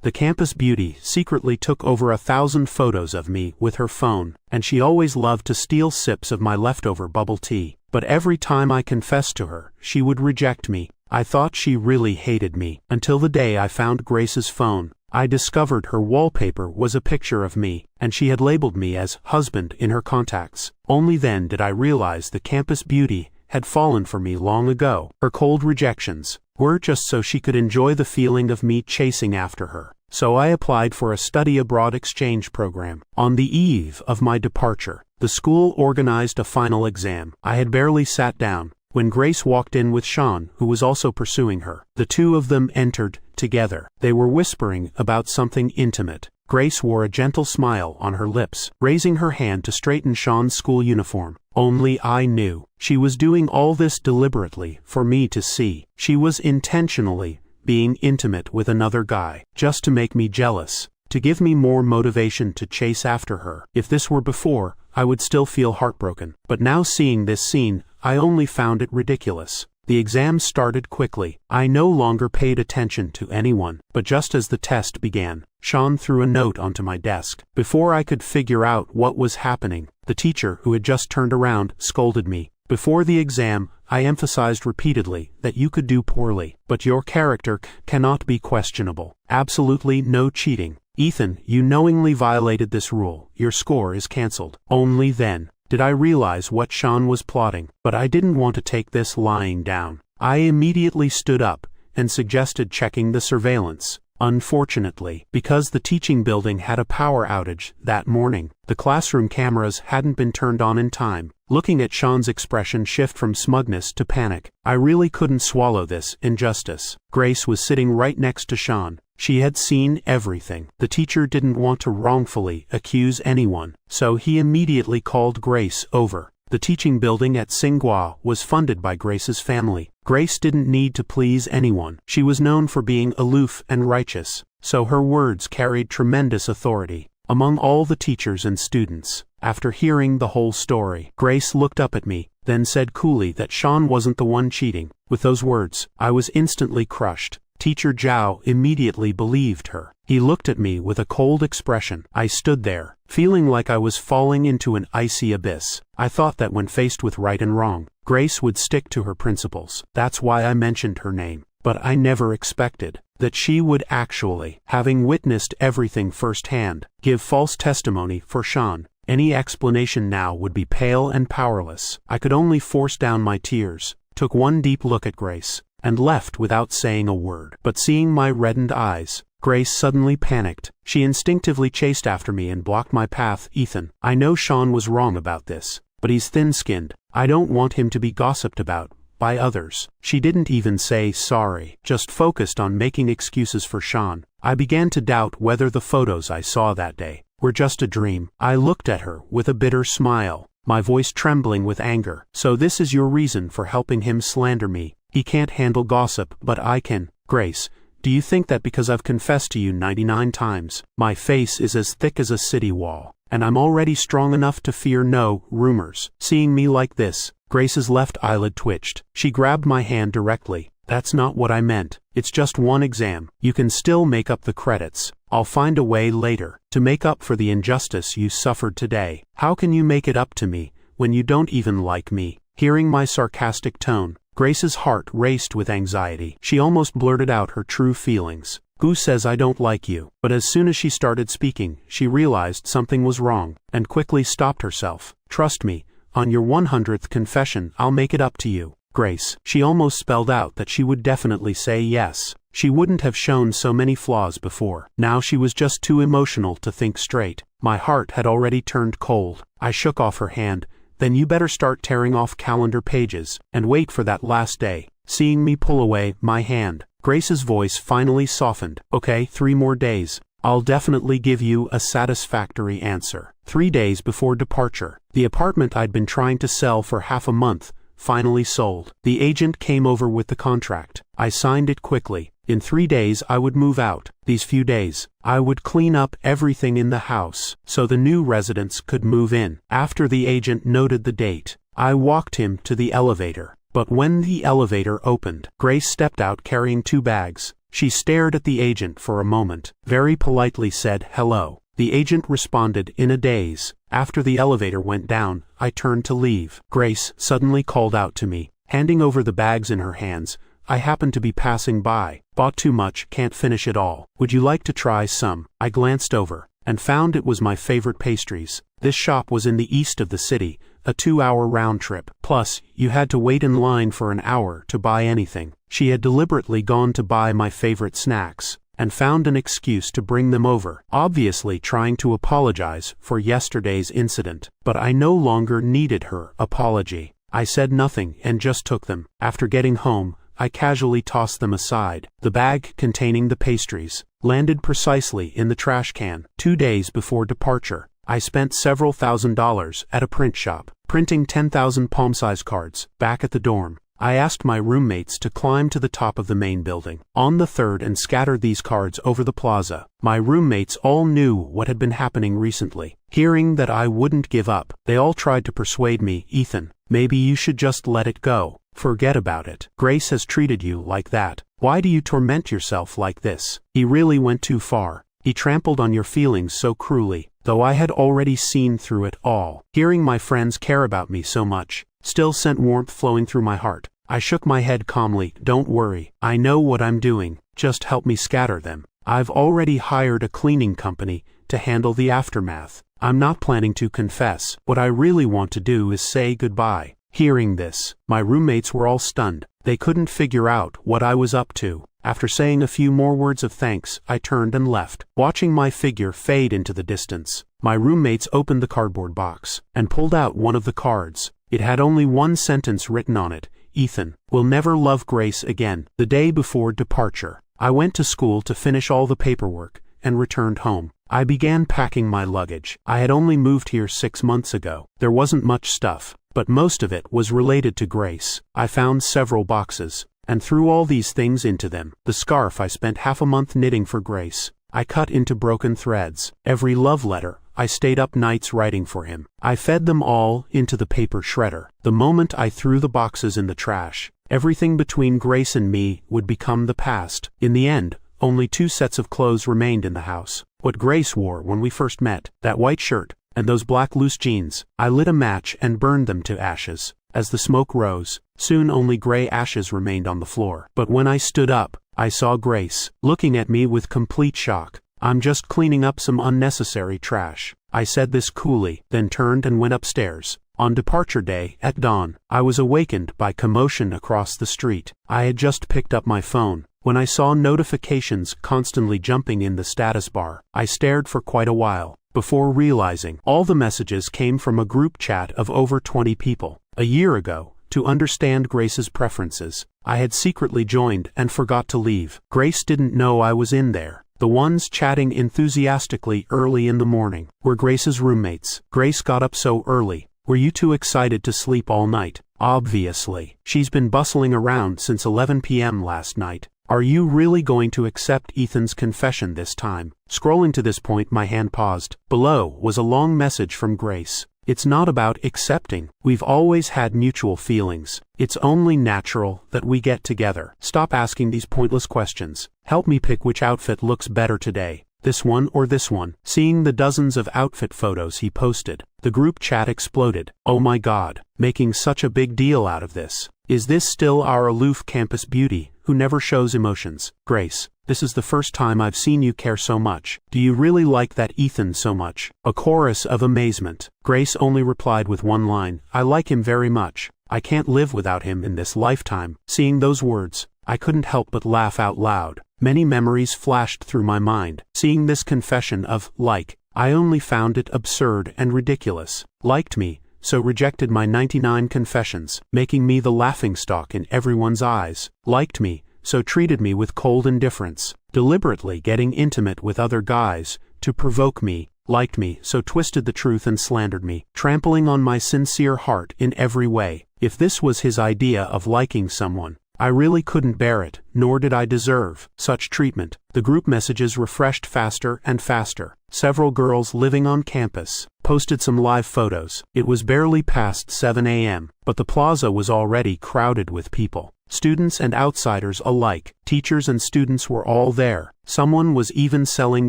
The campus beauty secretly took over 1,000 photos of me with her phone, and she always loved to steal sips of my leftover bubble tea. But every time I confessed to her, she would reject me. I thought she really hated me, until the day I found Grace's phone. I discovered her wallpaper was a picture of me, and she had labeled me as husband in her contacts. Only then did I realize the campus beauty had fallen for me long ago. Her cold rejections were just so she could enjoy the feeling of me chasing after her. So I applied for a study abroad exchange program. On the eve of my departure, the school organized a final exam. I had barely sat down when Grace walked in with Sean, who was also pursuing her. The two of them entered together. They were whispering about something intimate. Grace wore a gentle smile on her lips, raising her hand to straighten Sean's school uniform. Only I knew. She was doing all this deliberately for me to see. She was intentionally being intimate with another guy, just to make me jealous, to give me more motivation to chase after her. If this were before, I would still feel heartbroken. But now seeing this scene, I only found it ridiculous. The exam started quickly. I no longer paid attention to anyone, but just as the test began, Sean threw a note onto my desk. Before I could figure out what was happening, the teacher, who had just turned around, scolded me. Before the exam, I emphasized repeatedly that you could do poorly, but your character cannot be questionable. Absolutely no cheating. Ethan, you knowingly violated this rule. Your score is cancelled. Only then did I realize what Sean was plotting, but I didn't want to take this lying down. I immediately stood up and suggested checking the surveillance. Unfortunately, because the teaching building had a power outage that morning, the classroom cameras hadn't been turned on in time. Looking at Sean's expression shift from smugness to panic, I really couldn't swallow this injustice. Grace was sitting right next to Sean. She had seen everything. The teacher didn't want to wrongfully accuse anyone, so he immediately called Grace over. The teaching building at Tsinghua was funded by Grace's family. Grace didn't need to please anyone. She was known for being aloof and righteous, so her words carried tremendous authority among all the teachers and students. After hearing the whole story, Grace looked up at me, then said coolly that Sean wasn't the one cheating. With those words, I was instantly crushed. Teacher Zhao immediately believed her. He looked at me with a cold expression. I stood there, feeling like I was falling into an icy abyss. I thought that when faced with right and wrong, Grace would stick to her principles. That's why I mentioned her name. But I never expected that she would actually, having witnessed everything firsthand, give false testimony for Sean. Any explanation now would be pale and powerless. I could only force down my tears, took one deep look at Grace, and left without saying a word. But seeing my reddened eyes, Grace suddenly panicked. She instinctively chased after me and blocked my path. Ethan, I know Sean was wrong about this, but he's thin-skinned. I don't want him to be gossiped about by others. She didn't even say sorry, just focused on making excuses for Sean. I began to doubt whether the photos I saw that day were just a dream. I looked at her with a bitter smile, my voice trembling with anger. So this is your reason for helping him slander me? He can't handle gossip, but I can. Grace, do you think that because I've confessed to you 99 times, my face is as thick as a city wall, and I'm already strong enough to fear no rumors? Seeing me like this, Grace's left eyelid twitched. She grabbed my hand directly. That's not what I meant. It's just one exam. You can still make up the credits. I'll find a way later to make up for the injustice you suffered today. How can you make it up to me when you don't even like me? Hearing my sarcastic tone, Grace's heart raced with anxiety. She almost blurted out her true feelings. Gu says I don't like you. But as soon as she started speaking, she realized something was wrong, and quickly stopped herself. Trust me, on your 100th confession I'll make it up to you. Grace, she almost spelled out that she would definitely say yes. She wouldn't have shown so many flaws before. Now she was just too emotional to think straight. My heart had already turned cold. I shook off her hand. Then you better start tearing off calendar pages, and wait for that last day. Seeing me pull away my hand, Grace's voice finally softened. Okay, 3 more days. I'll definitely give you a satisfactory answer. 3 days before departure, the apartment I'd been trying to sell for half a month finally sold. The agent came over with the contract. I signed it quickly. In 3 days I would move out. These few days, I would clean up everything in the house so the new residents could move in. After the agent noted the date, I walked him to the elevator. But when the elevator opened, Grace stepped out carrying 2 bags. She stared at the agent for a moment, very politely said hello. The agent responded in a daze. After the elevator went down, I turned to leave. Grace suddenly called out to me, handing over the bags in her hands. I happened to be passing by. Bought too much, can't finish it all. Would you like to try some? I glanced over, and found it was my favorite pastries. This shop was in the east of the city, a 2-hour round trip. Plus, you had to wait in line for an hour to buy anything. She had deliberately gone to buy my favorite snacks, and found an excuse to bring them over, obviously trying to apologize for yesterday's incident. But I no longer needed her apology. I said nothing and just took them. After getting home, I casually tossed them aside. The bag containing the pastries landed precisely in the trash can. 2 days before departure, I spent several $1,000s at a print shop, printing 10,000 palm-size cards. Back at the dorm, I asked my roommates to climb to the top of the main building on the third and scatter these cards over the plaza. My roommates all knew what had been happening recently. Hearing that I wouldn't give up, they all tried to persuade me, Ethan, maybe you should just let it go. Forget about it. Grace has treated you like that. Why do you torment yourself like this? He really went too far. He trampled on your feelings so cruelly, though I had already seen through it all. Hearing my friends care about me so much still sent warmth flowing through my heart. I shook my head calmly. Don't worry. I know what I'm doing. Just help me scatter them. I've already hired a cleaning company to handle the aftermath. I'm not planning to confess. What I really want to do is say goodbye. Hearing this, my roommates were all stunned. They couldn't figure out what I was up to. After saying a few more words of thanks, I turned and left. Watching my figure fade into the distance, my roommates opened the cardboard box and pulled out one of the cards. It had only one sentence written on it: Ethan will never love Grace again. The day before departure, I went to school to finish all the paperwork and returned home. I began packing my luggage. I had only moved here 6 months ago. There wasn't much stuff, but most of it was related to Grace. I found several boxes and threw all these things into them. The scarf I spent half a month knitting for Grace, I cut into broken threads. Every love letter I stayed up nights writing for him. I fed them all into the paper shredder. The moment I threw the boxes in the trash, everything between Grace and me would become the past. In the end, only 2 sets of clothes remained in the house. What Grace wore when we first met, that white shirt, and those black loose jeans. I lit a match and burned them to ashes. As the smoke rose, soon only gray ashes remained on the floor. But when I stood up, I saw Grace, looking at me with complete shock. I'm just cleaning up some unnecessary trash. I said this coolly, then turned and went upstairs. On departure day, at dawn, I was awakened by commotion across the street. I had just picked up my phone when I saw notifications constantly jumping in the status bar. I stared for quite a while before realizing all the messages came from a group chat of over 20 people. A year ago, to understand Grace's preferences, I had secretly joined and forgot to leave. Grace didn't know I was in there. The ones chatting enthusiastically early in the morning were Grace's roommates. Grace got up so early. Were you too excited to sleep all night? Obviously. She's been bustling around since 11 p.m. last night. Are you really going to accept Ethan's confession this time? Scrolling to this point, my hand paused. Below was a long message from Grace. It's not about accepting. We've always had mutual feelings. It's only natural that we get together. Stop asking these pointless questions. Help me pick which outfit looks better today. This one or this one? Seeing the dozens of outfit photos he posted, the group chat exploded. Oh my God, making such a big deal out of this. Is this still our aloof campus beauty who never shows emotions? Grace, this is the first time I've seen you care so much. Do you really like that Ethan so much? A chorus of amazement. Grace only replied with one line: I like him very much. I can't live without him in this lifetime. Seeing those words, I couldn't help but laugh out loud. Many memories flashed through my mind. Seeing this confession of like, I only found it absurd and ridiculous. Liked me, so rejected my 99 confessions, making me the laughingstock in everyone's eyes. Liked me, so treated me with cold indifference, deliberately getting intimate with other guys to provoke me. Liked me, so twisted the truth and slandered me, trampling on my sincere heart in every way. If this was his idea of liking someone, I really couldn't bear it, nor did I deserve such treatment. The group messages refreshed faster and faster. Several girls living on campus posted some live photos. It was barely past 7 a.m., but the plaza was already crowded with people. Students and outsiders alike, teachers and students were all there. Someone was even selling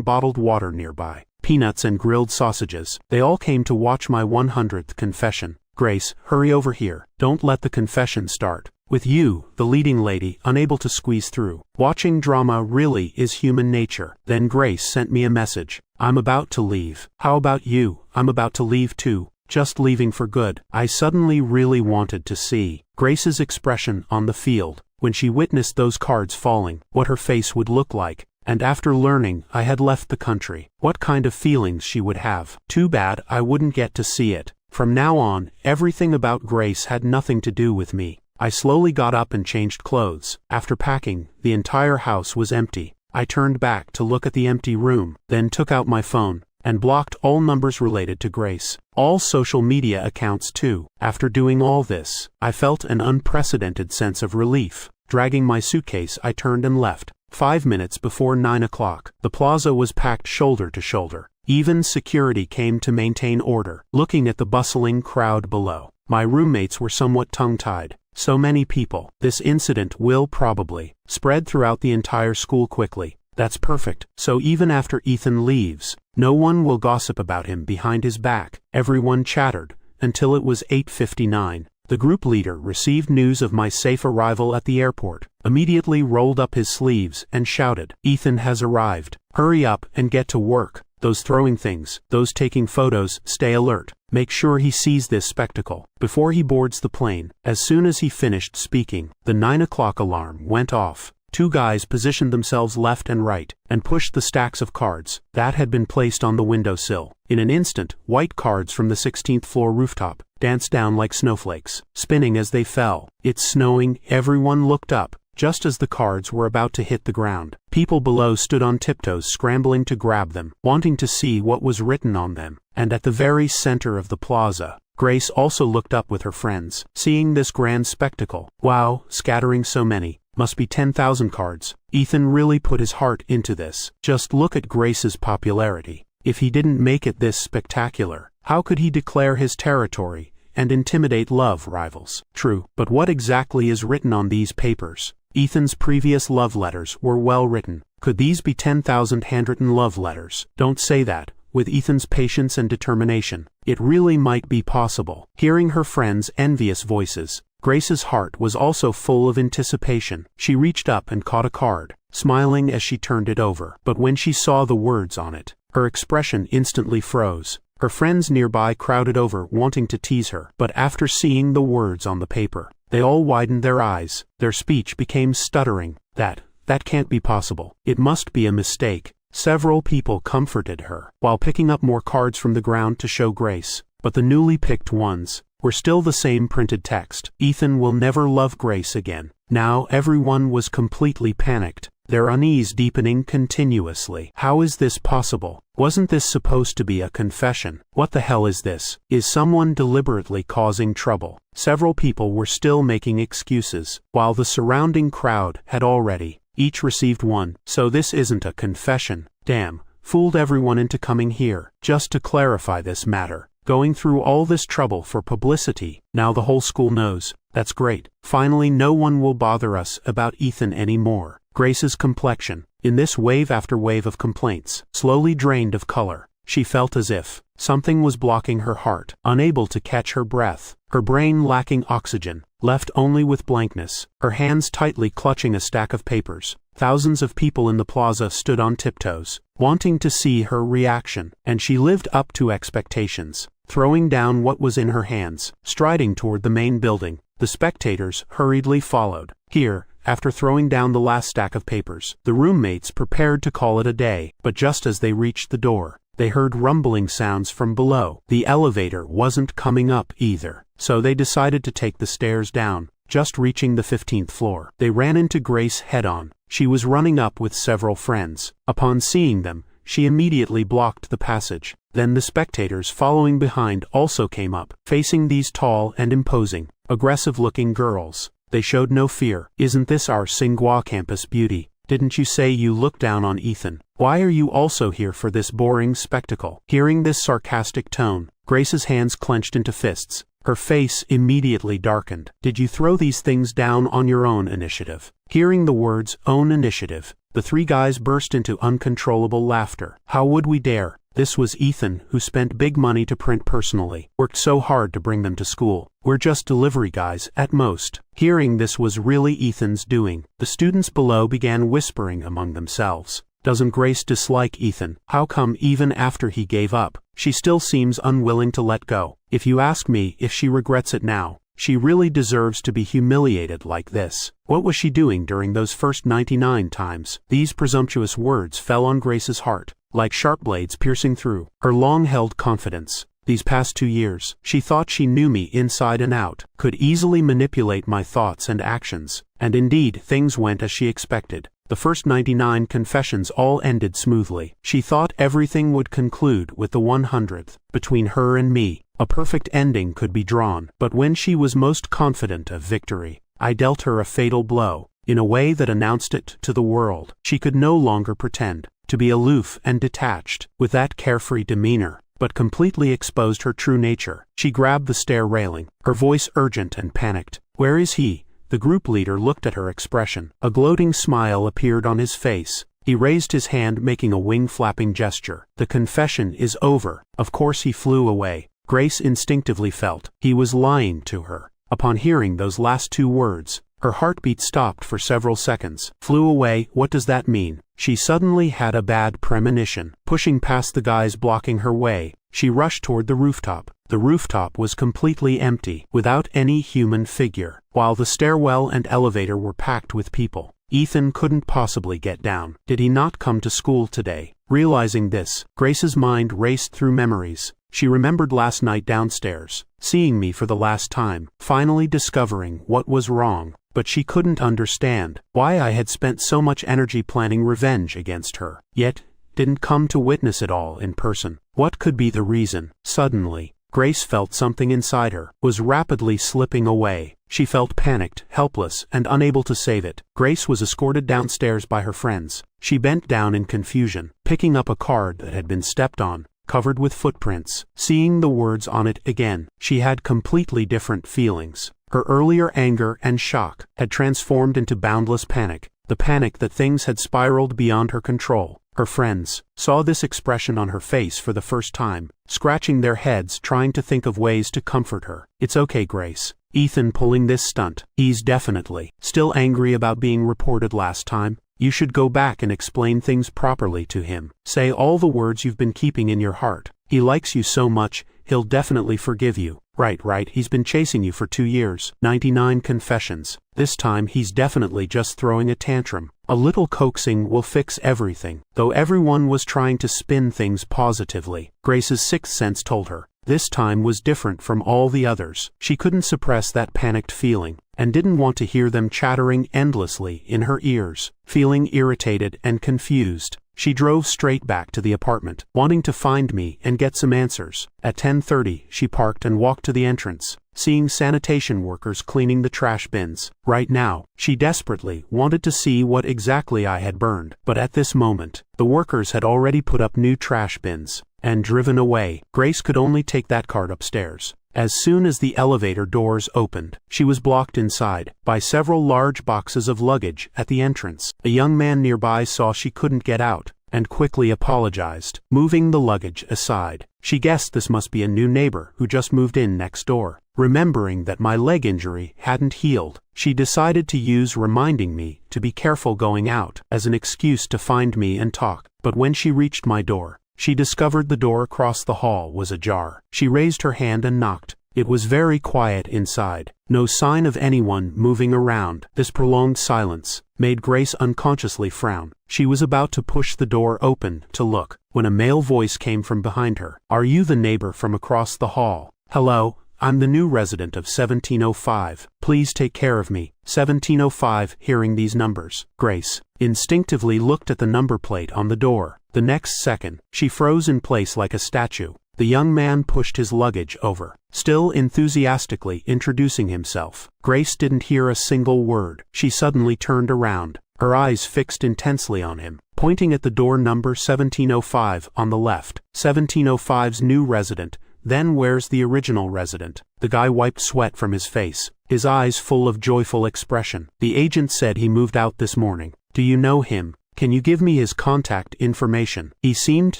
bottled water nearby, peanuts and grilled sausages. They all came to watch my 100th confession. Grace, hurry over here. Don't let the confession start with you, the leading lady, unable to squeeze through. Watching drama really is human nature. Then Grace sent me a message. I'm about to leave. How about you? I'm about to leave too. Just leaving for good. I suddenly really wanted to see Grace's expression on the field when she witnessed those cards falling, what her face would look like, and after learning I had left the country, what kind of feelings she would have. Too bad I wouldn't get to see it. From now on, everything about Grace had nothing to do with me. I slowly got up and changed clothes. After packing, the entire house was empty. I turned back to look at the empty room, then took out my phone and blocked all numbers related to Grace. All social media accounts too. After doing all this, I felt an unprecedented sense of relief. Dragging my suitcase, I turned and left. 5 minutes before 9 o'clock, the plaza was packed shoulder to shoulder. Even security came to maintain order. Looking at the bustling crowd below, my roommates were somewhat tongue-tied. So many people. This incident will probably spread throughout the entire school quickly. That's perfect. So even after Ethan leaves, no one will gossip about him behind his back. Everyone chattered until it was 8:59. The group leader received news of my safe arrival at the airport, immediately rolled up his sleeves and shouted, "Ethan has arrived. Hurry up and get to work. Those throwing things, those taking photos, stay alert. Make sure he sees this spectacle before he boards the plane." As soon as he finished speaking, the 9 o'clock alarm went off. 2 guys positioned themselves left and right and pushed the stacks of cards that had been placed on the windowsill. In an instant, white cards from the 16th floor rooftop danced down like snowflakes, spinning as they fell. It's snowing. Everyone looked up just as the cards were about to hit the ground. People below stood on tiptoes, scrambling to grab them, wanting to see what was written on them. And at the very center of the plaza, Grace also looked up with her friends, seeing this grand spectacle. Wow, scattering so many. Must be 10,000 cards. Ethan really put his heart into this. Just look at Grace's popularity. If he didn't make it this spectacular, how could he declare his territory and intimidate love rivals? True, but what exactly is written on these papers? Ethan's previous love letters were well written. Could these be 10,000 handwritten love letters? Don't say that. With Ethan's patience and determination, it really might be possible. Hearing her friends' envious voices, Grace's heart was also full of anticipation. She reached up and caught a card, smiling as she turned it over. But when she saw the words on it, her expression instantly froze. Her friends nearby crowded over, wanting to tease her. But after seeing the words on the paper, they all widened their eyes. Their speech became stuttering. That can't be possible. It must be a mistake. Several people comforted her, while picking up more cards from the ground to show Grace. But the newly picked ones were still the same printed text. Ethan will never love Grace again. Now everyone was completely panicked, their unease deepening continuously. How is this possible? Wasn't this supposed to be a confession? What the hell is this? Is someone deliberately causing trouble? Several people were still making excuses, while the surrounding crowd had already each received one. So this isn't a confession. Damn, fooled everyone into coming here, just to clarify this matter. Going through all this trouble for publicity. Now the whole school knows. That's great. Finally no one will bother us about Ethan anymore. Grace's complexion, in this wave after wave of complaints, slowly drained of color. She felt as if something was blocking her heart, unable to catch her breath, her brain lacking oxygen, left only with blankness, her hands tightly clutching a stack of papers. Thousands of people in the plaza stood on tiptoes, wanting to see her reaction, and she lived up to expectations, throwing down what was in her hands, striding toward the main building. The spectators hurriedly followed. Here, after throwing down the last stack of papers, the roommates prepared to call it a day. But just as they reached the door, they heard rumbling sounds from below. The elevator wasn't coming up either, so they decided to take the stairs down. Just reaching the 15th floor, they ran into Grace head-on. She was running up with several friends. Upon seeing them, she immediately blocked the passage. Then the spectators following behind also came up, facing these tall and imposing, aggressive-looking girls. They showed no fear. "Isn't this our Tsinghua campus beauty? Didn't you say you look down on Ethan? Why are you also here for this boring spectacle?" Hearing this sarcastic tone, Grace's hands clenched into fists. Her face immediately darkened. "Did you throw these things down on your own initiative?" Hearing the words, "own initiative," the three guys burst into uncontrollable laughter. How would we dare? This was Ethan, who spent big money to print personally, worked so hard to bring them to school. "We're just delivery guys, at most." Hearing this was really Ethan's doing, the students below began whispering among themselves. Doesn't Grace dislike Ethan? How come even after he gave up, she still seems unwilling to let go? If you ask me if she regrets it now, she really deserves to be humiliated like this. What was she doing during those first 99 times? These presumptuous words fell on Grace's heart, like sharp blades piercing through her long-held confidence. These past 2 years, she thought she knew me inside and out, could easily manipulate my thoughts and actions, and indeed things went as she expected. The first 99 confessions all ended smoothly. She thought everything would conclude with the 100th. Between her and me, a perfect ending could be drawn. But when she was most confident of victory, I dealt her a fatal blow, in a way that announced it to the world. She could no longer pretend to be aloof and detached, with that carefree demeanor, but completely exposed her true nature. She grabbed the stair railing, her voice urgent and panicked. "Where is he?" The group leader looked at her expression. A gloating smile appeared on his face. He raised his hand, making a wing-flapping gesture. "The confession is over." Of course he flew away. Grace instinctively felt he was lying to her. Upon hearing those last 2 words, her heartbeat stopped for several seconds. "Flew away? What does that mean?" She suddenly had a bad premonition. Pushing past the guys blocking her way, she rushed toward the rooftop. The rooftop was completely empty, without any human figure, while the stairwell and elevator were packed with people. Ethan couldn't possibly get down. Did he not come to school today? Realizing this, Grace's mind raced through memories. She remembered last night downstairs, seeing me for the last time, finally discovering what was wrong. But she couldn't understand why I had spent so much energy planning revenge against her, yet didn't come to witness it all in person. What could be the reason? Suddenly, Grace felt something inside her was rapidly slipping away. She felt panicked, helpless, and unable to save it. Grace was escorted downstairs by her friends. She bent down in confusion, picking up a card that had been stepped on, covered with footprints. Seeing the words on it again, she had completely different feelings. Her earlier anger and shock had transformed into boundless panic, the panic that things had spiraled beyond her control. Her friends saw this expression on her face for the first time, scratching their heads trying to think of ways to comfort her. "It's okay, Grace. Ethan pulling this stunt. He's definitely still angry about being reported last time. You should go back and explain things properly to him. Say all the words you've been keeping in your heart. He likes you so much, he'll definitely forgive you." Right, he's been chasing you for 2 years. 99 confessions. This time he's definitely just throwing a tantrum. A little coaxing will fix everything. Though everyone was trying to spin things positively, Grace's sixth sense told her this time was different from all the others. She couldn't suppress that panicked feeling, and didn't want to hear them chattering endlessly in her ears. Feeling irritated and confused, she drove straight back to the apartment, wanting to find me and get some answers. At 10:30, she parked and walked to the entrance, seeing sanitation workers cleaning the trash bins. Right now, she desperately wanted to see what exactly I had burned. But at this moment, the workers had already put up new trash bins and driven away. Grace could only take that cart upstairs. As soon as the elevator doors opened, she was blocked inside by several large boxes of luggage at the entrance. A young man nearby saw she couldn't get out and quickly apologized, moving the luggage aside. She guessed this must be a new neighbor who just moved in next door. Remembering that my leg injury hadn't healed, she decided to use reminding me to be careful going out as an excuse to find me and talk. But when she reached my door, she discovered the door across the hall was ajar. She raised her hand and knocked. It was very quiet inside, no sign of anyone moving around. This prolonged silence made Grace unconsciously frown. She was about to push the door open to look, when a male voice came from behind her. "Are you the neighbor from across the hall?" "Hello, I'm the new resident of 1705. Please take care of me." 1705. Hearing these numbers, Grace instinctively looked at the number plate on the door. The next second, she froze in place like a statue. The young man pushed his luggage over, still enthusiastically introducing himself. Grace didn't hear a single word. She suddenly turned around, her eyes fixed intensely on him, pointing at the door number 1705 on the left. 1705's new resident, Then where's the original resident? The guy wiped sweat from his face, his eyes full of joyful expression. The agent said he moved out this morning. Do you know him? Can you give me his contact information? He seemed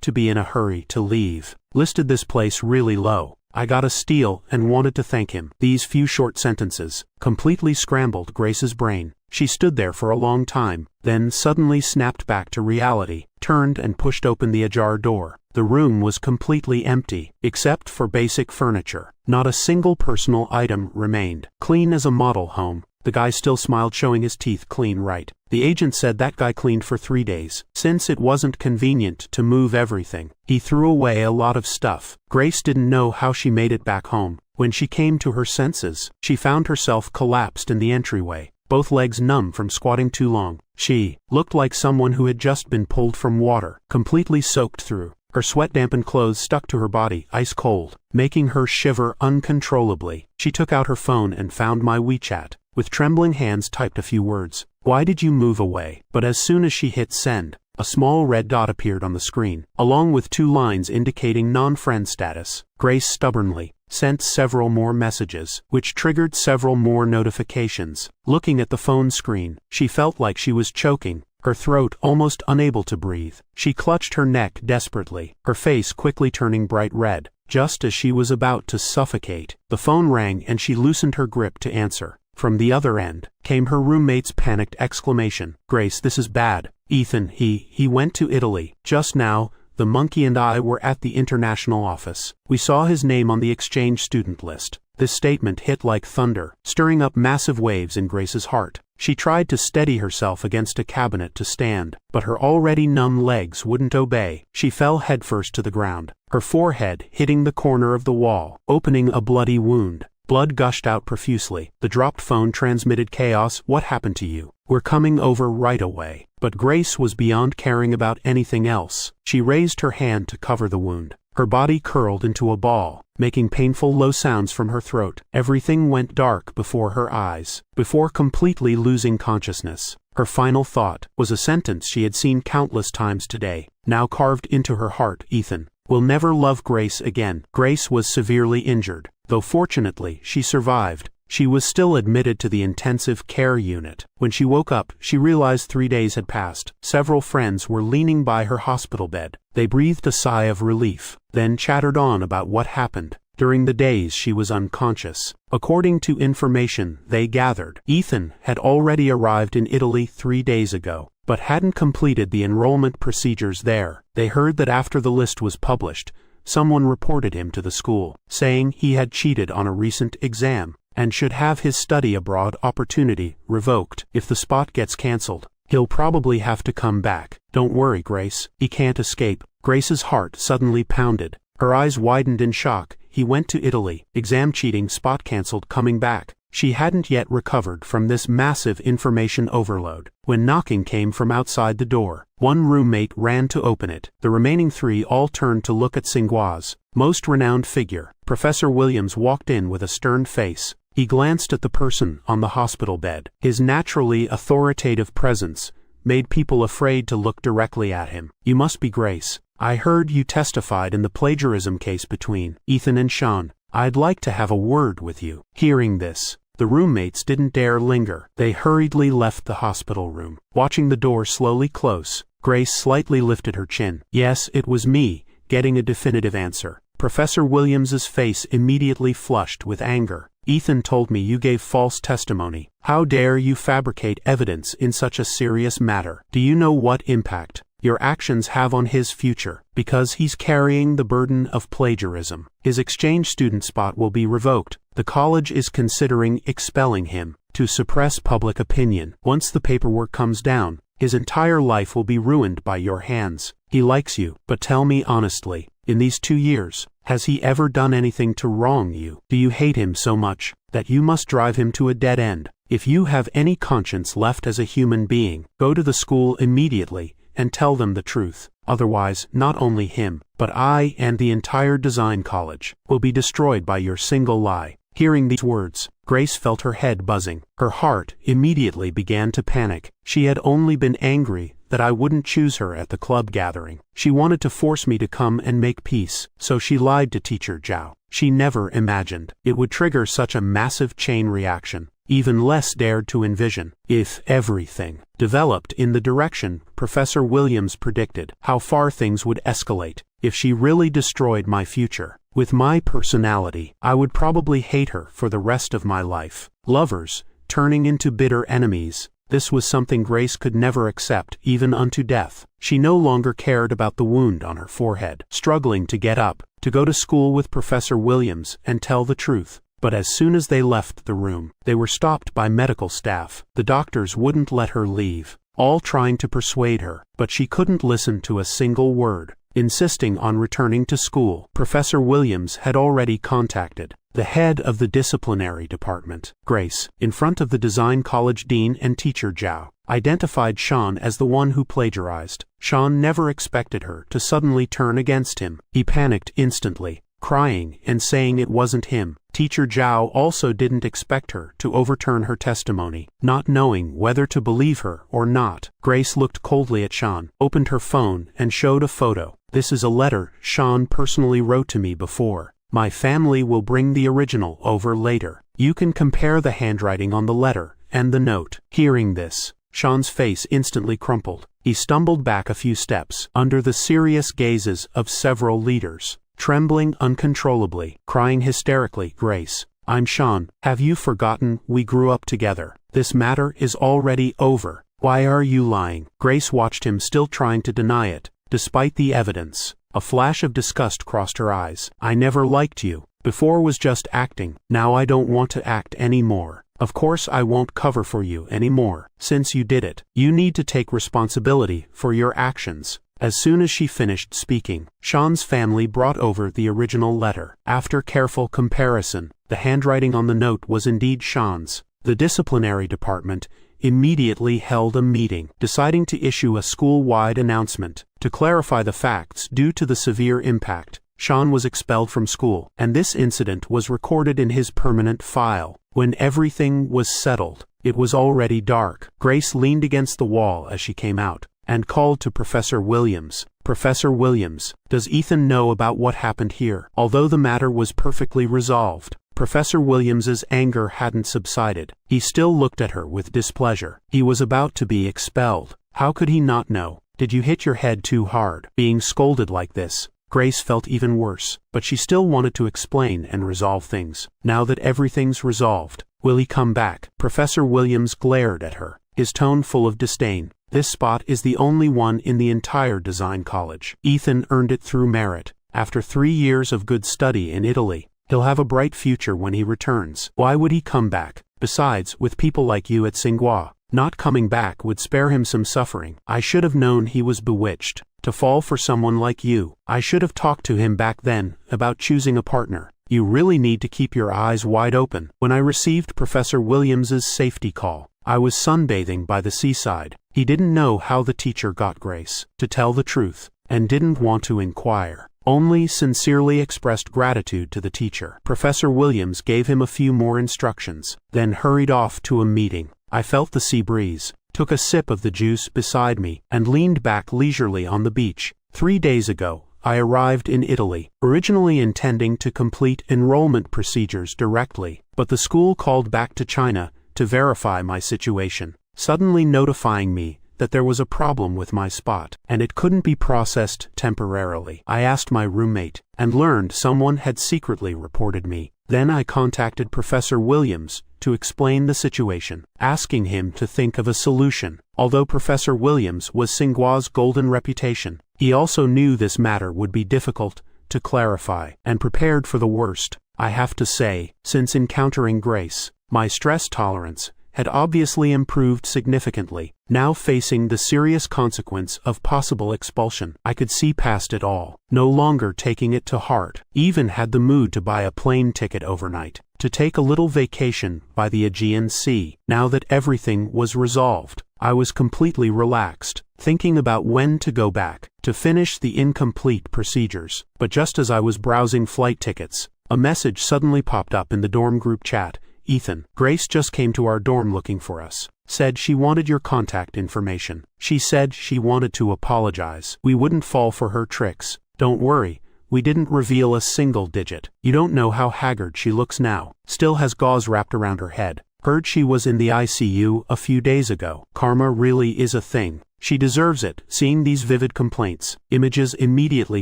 to be in a hurry to leave. Listed this place really low. I got a steal and wanted to thank him. These few short sentences completely scrambled Grace's brain. She stood there for a long time, then suddenly snapped back to reality, turned and pushed open the ajar door. The room was completely empty, except for basic furniture. Not a single personal item remained. Clean as a model home. The guy still smiled, showing his teeth clean right. The agent said that guy cleaned for 3 days. Since it wasn't convenient to move everything, he threw away a lot of stuff. Grace didn't know how she made it back home. When she came to her senses, she found herself collapsed in the entryway, both legs numb from squatting too long. She looked like someone who had just been pulled from water, completely soaked through. Her sweat-dampened clothes stuck to her body, ice cold, making her shiver uncontrollably. She took out her phone and found my WeChat. With trembling hands typed a few words. Why did you move away? But as soon as she hit send, a small red dot appeared on the screen, along with 2 lines indicating non-friend status. Grace stubbornly sent several more messages, which triggered several more notifications. Looking at the phone screen, she felt like she was choking, her throat almost unable to breathe. She clutched her neck desperately, her face quickly turning bright red. Just as she was about to suffocate, the phone rang and she loosened her grip to answer. From the other end came her roommate's panicked exclamation. Grace, this is bad. Ethan, he went to Italy. Just now, the monkey and I were at the international office. We saw his name on the exchange student list. This statement hit like thunder, stirring up massive waves in Grace's heart. She tried to steady herself against a cabinet to stand, but her already numb legs wouldn't obey. She fell headfirst to the ground, her forehead hitting the corner of the wall, opening a bloody wound. Blood gushed out profusely. The dropped phone transmitted chaos. What happened to you? We're coming over right away. But Grace was beyond caring about anything else. She raised her hand to cover the wound. Her body curled into a ball, making painful low sounds from her throat. Everything went dark before her eyes, before completely losing consciousness. Her final thought was a sentence she had seen countless times today, now carved into her heart. Ethan will never love Grace again. Grace was severely injured. Though fortunately she survived, she was still admitted to the intensive care unit. When she woke up, she realized 3 days had passed. Several friends were leaning by her hospital bed. They breathed a sigh of relief, then chattered on about what happened during the days she was unconscious. According to information they gathered, Ethan had already arrived in Italy 3 days ago, but hadn't completed the enrollment procedures there. They heard that after the list was published, someone reported him to the school, saying he had cheated on a recent exam and should have his study abroad opportunity revoked. If the spot gets cancelled, he'll probably have to come back. Don't worry, Grace, he can't escape. Grace's heart suddenly pounded. Her eyes widened in shock. He went to Italy, exam cheating, spot cancelled, coming back. She hadn't yet recovered from this massive information overload when knocking came from outside the door. One roommate ran to open it. The remaining 3 all turned to look at Singhua's most renowned figure. Professor Williams walked in with a stern face. He glanced at the person on the hospital bed. His naturally authoritative presence made people afraid to look directly at him. You must be Grace. I heard you testified in the plagiarism case between Ethan and Sean. I'd like to have a word with you. Hearing this, the roommates didn't dare linger. They hurriedly left the hospital room. Watching the door slowly close, Grace slightly lifted her chin. Yes, it was me, getting a definitive answer. Professor Williams's face immediately flushed with anger. Ethan told me you gave false testimony. How dare you fabricate evidence in such a serious matter? Do you know what impact your actions have on his future? Because he's carrying the burden of plagiarism, his exchange student spot will be revoked. The college is considering expelling him to suppress public opinion. Once the paperwork comes down, his entire life will be ruined by your hands. He likes you, but tell me honestly, in these 2 years, has he ever done anything to wrong you? Do you hate him so much that you must drive him to a dead end? If you have any conscience left as a human being, go to the school immediately and tell them the truth. Otherwise, not only him, but I and the entire design college will be destroyed by your single lie. Hearing these words, Grace felt her head buzzing. Her heart immediately began to panic. She had only been angry that I wouldn't choose her at the club gathering. She wanted to force me to come and make peace, so she lied to Teacher Zhao. She never imagined it would trigger such a massive chain reaction, even less dared to envision, if everything developed in the direction Professor Williams predicted, how far things would escalate if she really destroyed my future. With my personality, I would probably hate her for the rest of my life. Lovers turning into bitter enemies. This was something Grace could never accept, even unto death. She no longer cared about the wound on her forehead, struggling to get up, to go to school with Professor Williams and tell the truth. But as soon as they left the room, they were stopped by medical staff. The doctors wouldn't let her leave, all trying to persuade her, but she couldn't listen to a single word. Insisting on returning to school, Professor Williams had already contacted the head of the disciplinary department. Grace, in front of the design college dean and Teacher Zhao, identified Sean as the one who plagiarized. Sean never expected her to suddenly turn against him. He panicked instantly, crying and saying it wasn't him. Teacher Zhao also didn't expect her to overturn her testimony, not knowing whether to believe her or not. Grace looked coldly at Sean, opened her phone, and showed a photo. "This is a letter Sean personally wrote to me before. My family will bring the original over later. You can compare the handwriting on the letter and the note." Hearing this, Sean's face instantly crumpled. He stumbled back a few steps, under the serious gazes of several leaders, trembling uncontrollably, crying hysterically, "Grace, I'm Sean. Have you forgotten we grew up together? This matter is already over. Why are you lying?" Grace watched him, still trying to deny it, despite the evidence. A flash of disgust crossed her eyes. "I never liked you. Before was just acting. Now I don't want to act anymore. Of course I won't cover for you anymore. Since you did it, you need to take responsibility for your actions." As soon as she finished speaking, Sean's family brought over the original letter. After careful comparison, the handwriting on the note was indeed Sean's. The disciplinary department immediately held a meeting, deciding to issue a school-wide announcement to clarify the facts. Due to the severe impact, Sean was expelled from school, and this incident was recorded in his permanent file. When everything was settled, it was already dark. Grace leaned against the wall as she came out, and called to Professor Williams. "Professor Williams, does Ethan know about what happened here?" Although the matter was perfectly resolved, Professor Williams's anger hadn't subsided. He still looked at her with displeasure. He was about to be expelled. How could he not know? "Did you hit your head too hard?" Being scolded like this, Grace felt even worse, but she still wanted to explain and resolve things. "Now that everything's resolved, will he come back?" Professor Williams glared at her, his tone full of disdain. "This spot is the only one in the entire design college. Ethan earned it through merit. After 3 years of good study in Italy, he'll have a bright future when he returns. Why would he come back? Besides, with people like you at Tsinghua, not coming back would spare him some suffering. I should have known he was bewitched to fall for someone like you. I should have talked to him back then about choosing a partner. You really need to keep your eyes wide open." When I received Professor Williams's safety call, I was sunbathing by the seaside. He didn't know how the teacher got Grace to tell the truth, and didn't want to inquire. Only sincerely expressed gratitude to the teacher. Professor Williams gave him a few more instructions, then hurried off to a meeting. I felt the sea breeze, took a sip of the juice beside me, and leaned back leisurely on the beach. 3 days ago, I arrived in Italy, originally intending to complete enrollment procedures directly, but the school called back to China to verify my situation, suddenly notifying me that there was a problem with my spot, and it couldn't be processed temporarily. I asked my roommate, and learned someone had secretly reported me. Then I contacted Professor Williams to explain the situation, asking him to think of a solution. Although Professor Williams was Tsinghua's golden reputation, he also knew this matter would be difficult to clarify, and prepared for the worst. I have to say, since encountering Grace, my stress tolerance had obviously improved significantly. Now facing the serious consequence of possible expulsion, I could see past it all, no longer taking it to heart. Even had the mood to buy a plane ticket overnight, to take a little vacation by the Aegean Sea. Now that everything was resolved, I was completely relaxed, thinking about when to go back, to finish the incomplete procedures. But just as I was browsing flight tickets, a message suddenly popped up in the dorm group chat. "Ethan, Grace just came to our dorm looking for us. said she wanted your contact information. She said she wanted to apologize. We wouldn't fall for her tricks. Don't worry, we didn't reveal a single digit. You don't know how haggard she looks now. Still has gauze wrapped around her head. Heard she was in the ICU a few days ago. Karma really is a thing. She deserves it. Seeing these vivid complaints, images immediately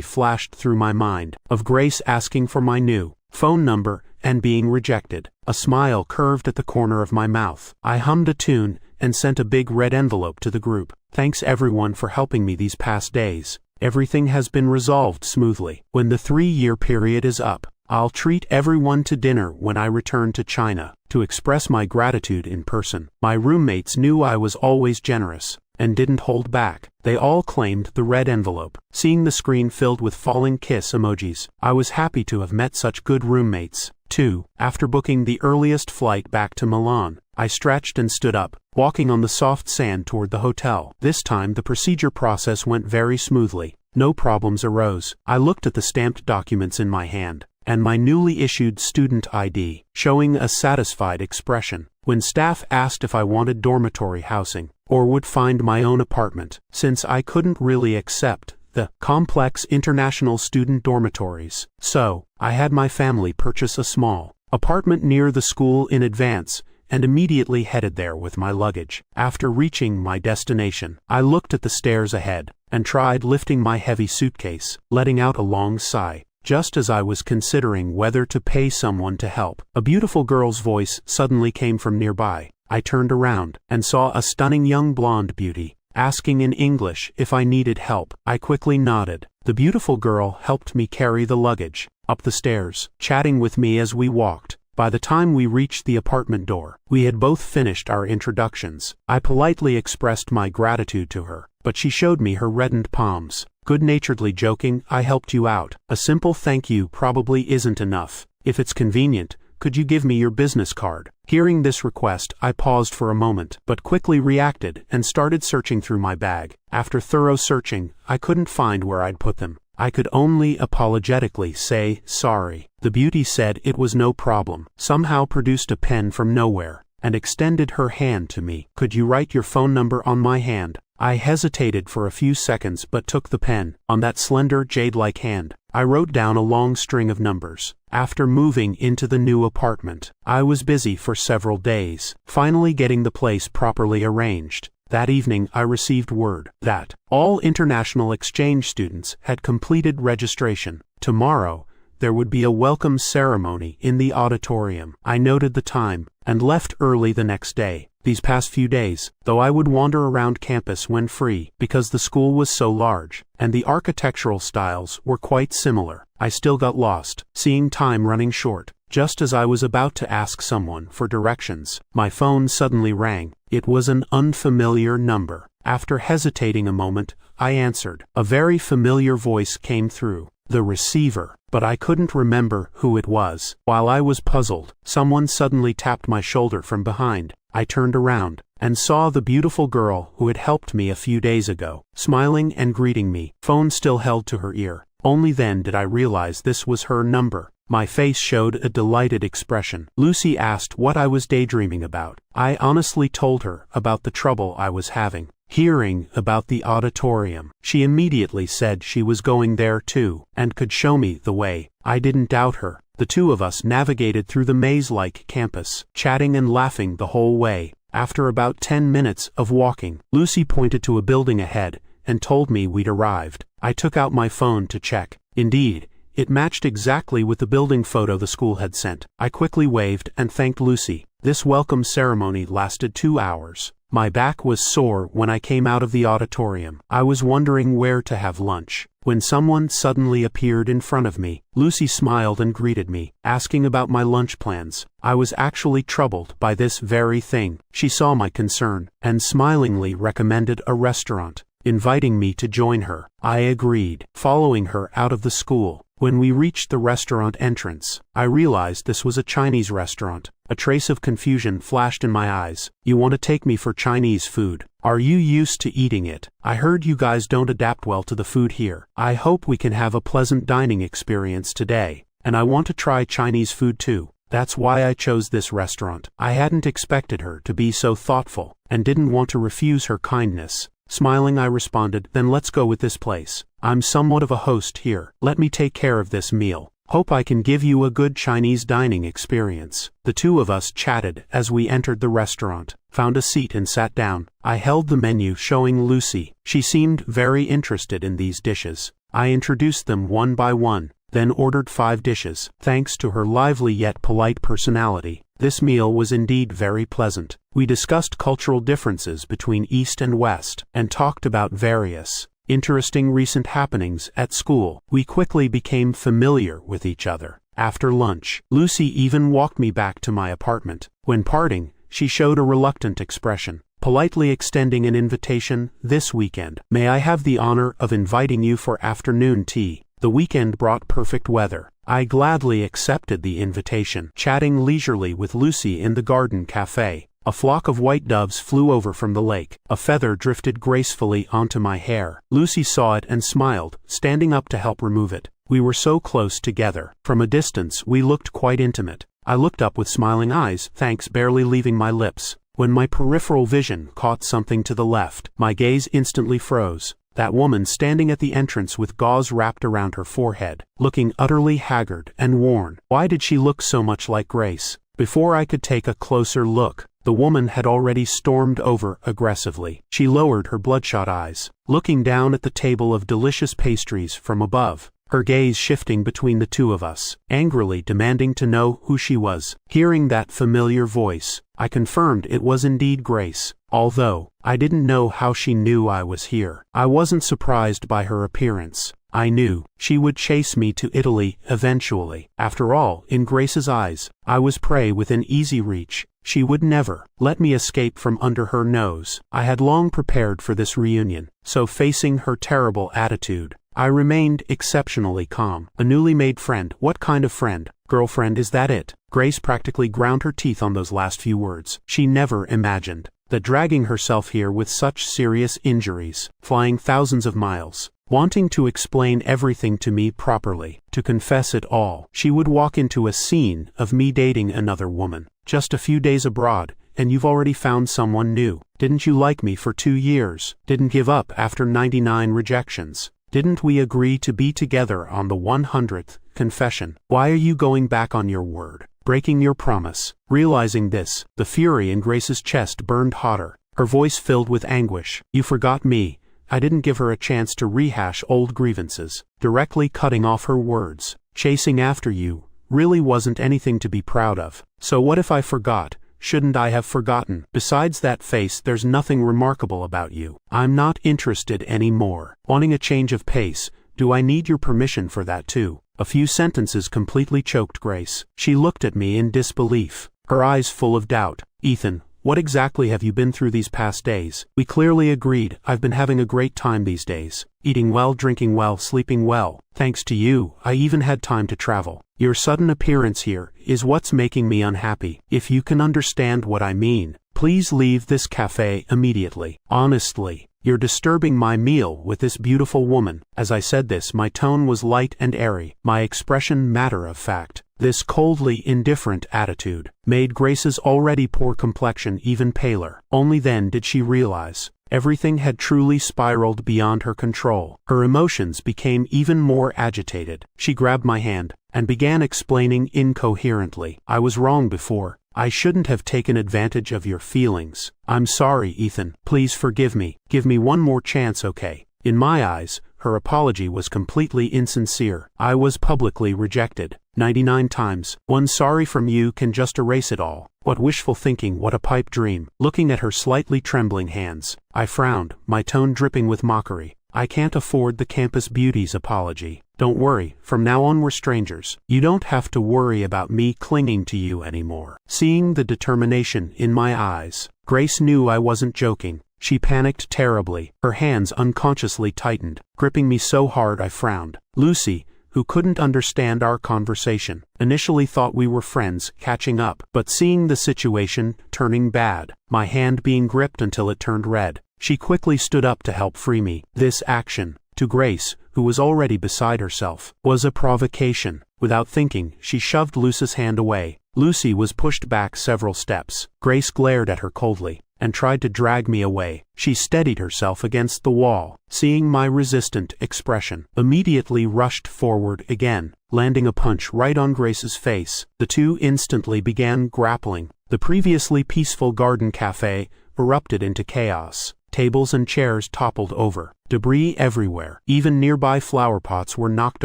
flashed through my mind, of Grace asking for my new phone number and being rejected. A smile curved at the corner of my mouth. I hummed a tune and sent a big red envelope to the group. Thanks everyone for helping me these past days. Everything has been resolved smoothly. When the 3-year period is up, I'll treat everyone to dinner when I return to China, to express my gratitude in person. My roommates knew I was always generous, and didn't hold back. They all claimed the red envelope. Seeing the screen filled with falling kiss emojis, I was happy to have met such good roommates, too. After booking the earliest flight back to Milan, I stretched and stood up, walking on the soft sand toward the hotel. This time the procedure process went very smoothly. No problems arose. I looked at the stamped documents in my hand, and my newly issued student ID, showing a satisfied expression. When staff asked if I wanted dormitory housing, or would find my own apartment, since I couldn't really accept the complex international student dormitories, so I had my family purchase a small apartment near the school in advance, and immediately headed there with my luggage. After reaching my destination, I looked at the stairs ahead, and tried lifting my heavy suitcase, letting out a long sigh. Just as I was considering whether to pay someone to help, a beautiful girl's voice suddenly came from nearby. I turned around, and saw a stunning young blonde beauty, asking in English if I needed help. I quickly nodded. The beautiful girl helped me carry the luggage up the stairs, chatting with me as we walked. By the time we reached the apartment door, we had both finished our introductions. I politely expressed my gratitude to her, but she showed me her reddened palms. Good-naturedly joking, I helped you out. A simple thank you probably isn't enough. If it's convenient, could you give me your business card? Hearing this request, I paused for a moment, but quickly reacted and started searching through my bag. After thorough searching, I couldn't find where I'd put them. I could only apologetically say sorry. The beauty said it was no problem, somehow produced a pen from nowhere, and extended her hand to me. Could you write your phone number on my hand? I hesitated for a few seconds but took the pen. On that slender, jade-like hand, I wrote down a long string of numbers. After moving into the new apartment, I was busy for several days, finally getting the place properly arranged. That evening I received word that all international exchange students had completed registration. Tomorrow, there would be a welcome ceremony in the auditorium. I noted the time, and left early the next day. These past few days, though I would wander around campus when free, because the school was so large, and the architectural styles were quite similar, I still got lost, seeing time running short. Just as I was about to ask someone for directions, my phone suddenly rang. It was an unfamiliar number. After hesitating a moment, I answered. A very familiar voice came through the receiver, but I couldn't remember who it was. While I was puzzled, someone suddenly tapped my shoulder from behind. I turned around, and saw the beautiful girl who had helped me a few days ago, smiling and greeting me, phone still held to her ear. Only then did I realize this was her number. My face showed a delighted expression. Lucy asked what I was daydreaming about. I honestly told her about the trouble I was having hearing about the auditorium. She immediately said she was going there too, and could show me the way. I didn't doubt her. The two of us navigated through the maze-like campus, chatting and laughing the whole way. After about 10 minutes of walking, Lucy pointed to a building ahead and told me we'd arrived. I took out my phone to check. Indeed, it matched exactly with the building photo the school had sent. I quickly waved and thanked Lucy. This welcome ceremony lasted 2 hours. My back was sore when I came out of the auditorium. I was wondering where to have lunch, when someone suddenly appeared in front of me. Lucy smiled and greeted me, asking about my lunch plans. I was actually troubled by this very thing. She saw my concern, and smilingly recommended a restaurant, inviting me to join her. I agreed, following her out of the school. When we reached the restaurant entrance, I realized this was a Chinese restaurant. A trace of confusion flashed in my eyes. You want to take me for Chinese food? Are you used to eating it? I heard you guys don't adapt well to the food here. I hope we can have a pleasant dining experience today, and I want to try Chinese food too. That's why I chose this restaurant. I hadn't expected her to be so thoughtful, and didn't want to refuse her kindness. Smiling, I responded, then let's go with this place. I'm somewhat of a host here. Let me take care of this meal. Hope I can give you a good Chinese dining experience. The two of us chatted as we entered the restaurant, found a seat and sat down. I held the menu, showing Lucy. She seemed very interested in these dishes. I introduced them one by one, then ordered 5 dishes. Thanks to her lively yet polite personality, this meal was indeed very pleasant. We discussed cultural differences between East and West, and talked about various interesting recent happenings at school. We quickly became familiar with each other. After lunch, Lucy even walked me back to my apartment. When parting, she showed a reluctant expression, politely extending an invitation. This weekend, may I have the honor of inviting you for afternoon tea? The weekend brought perfect weather. I gladly accepted the invitation. Chatting leisurely with Lucy in the garden cafe, a flock of white doves flew over from the lake. A feather drifted gracefully onto my hair. Lucy saw it and smiled, standing up to help remove it. We were so close together. From a distance, we looked quite intimate. I looked up with smiling eyes, thanks barely leaving my lips. When my peripheral vision caught something to the left, my gaze instantly froze. That woman standing at the entrance with gauze wrapped around her forehead, looking utterly haggard and worn. Why did she look so much like Grace? Before I could take a closer look, the woman had already stormed over aggressively. She lowered her bloodshot eyes, looking down at the table of delicious pastries from above, her gaze shifting between the two of us, angrily demanding to know who she was. Hearing that familiar voice, I confirmed it was indeed Grace, although I didn't know how she knew I was here. I wasn't surprised by her appearance. I knew she would chase me to Italy eventually. After all, in Grace's eyes, I was prey within easy reach. She would never let me escape from under her nose. I had long prepared for this reunion, so facing her terrible attitude, I remained exceptionally calm. A newly made friend? What kind of friend? Girlfriend, is that it? Grace practically ground her teeth on those last few words. She never imagined that dragging herself here with such serious injuries, flying thousands of miles, wanting to explain everything to me properly, to confess it all, she would walk into a scene of me dating another woman. Just a few days abroad, and you've already found someone new. Didn't you like me for 2 years? Didn't give up after 99 rejections? Didn't we agree to be together on the 100th confession? Why are you going back on your word, breaking your promise? Realizing this, the fury in Grace's chest burned hotter, her voice filled with anguish. You forgot me. I didn't give her a chance to rehash old grievances. Directly cutting off her words. Chasing after you really wasn't anything to be proud of. So what if I forgot? Shouldn't I have forgotten? Besides that face, there's nothing remarkable about you. I'm not interested anymore. Wanting a change of pace? Do I need your permission for that too? A few sentences completely choked Grace. She looked at me in disbelief, her eyes full of doubt. Ethan, what exactly have you been through these past days? We clearly agreed. I've been having a great time these days. Eating well, drinking well, sleeping well. Thanks to you, I even had time to travel. Your sudden appearance here is what's making me unhappy. If you can understand what I mean, please leave this cafe immediately. Honestly, you're disturbing my meal with this beautiful woman. As I said this, my tone was light and airy, my expression matter of fact. This coldly indifferent attitude made Grace's already poor complexion even paler. Only then did she realize everything had truly spiraled beyond her control. Her emotions became even more agitated. She grabbed my hand and began explaining incoherently. I was wrong before. I shouldn't have taken advantage of your feelings. I'm sorry, Ethan. Please forgive me. Give me one more chance, okay? In my eyes, her apology was completely insincere. I was publicly rejected 99 times. One sorry from you can just erase it all. What wishful thinking, what a pipe dream. Looking at her slightly trembling hands, I frowned, my tone dripping with mockery. I can't afford the campus beauty's apology. Don't worry, from now on we're strangers. You don't have to worry about me clinging to you anymore. Seeing the determination in my eyes, Grace knew I wasn't joking. She panicked terribly. Her hands unconsciously tightened, gripping me so hard I frowned. Lucy, who couldn't understand our conversation, initially thought we were friends catching up, but seeing the situation turning bad, my hand being gripped until it turned red, she quickly stood up to help free me. This action, to Grace, who was already beside herself, was a provocation. Without thinking, she shoved Lucy's hand away. Lucy was pushed back several steps. Grace glared at her coldly and tried to drag me away. She steadied herself against the wall, seeing my resistant expression, immediately rushed forward again, landing a punch right on Grace's face. The two instantly began grappling. The previously peaceful garden cafe erupted into chaos. Tables and chairs toppled over. Debris everywhere. Even nearby flower pots were knocked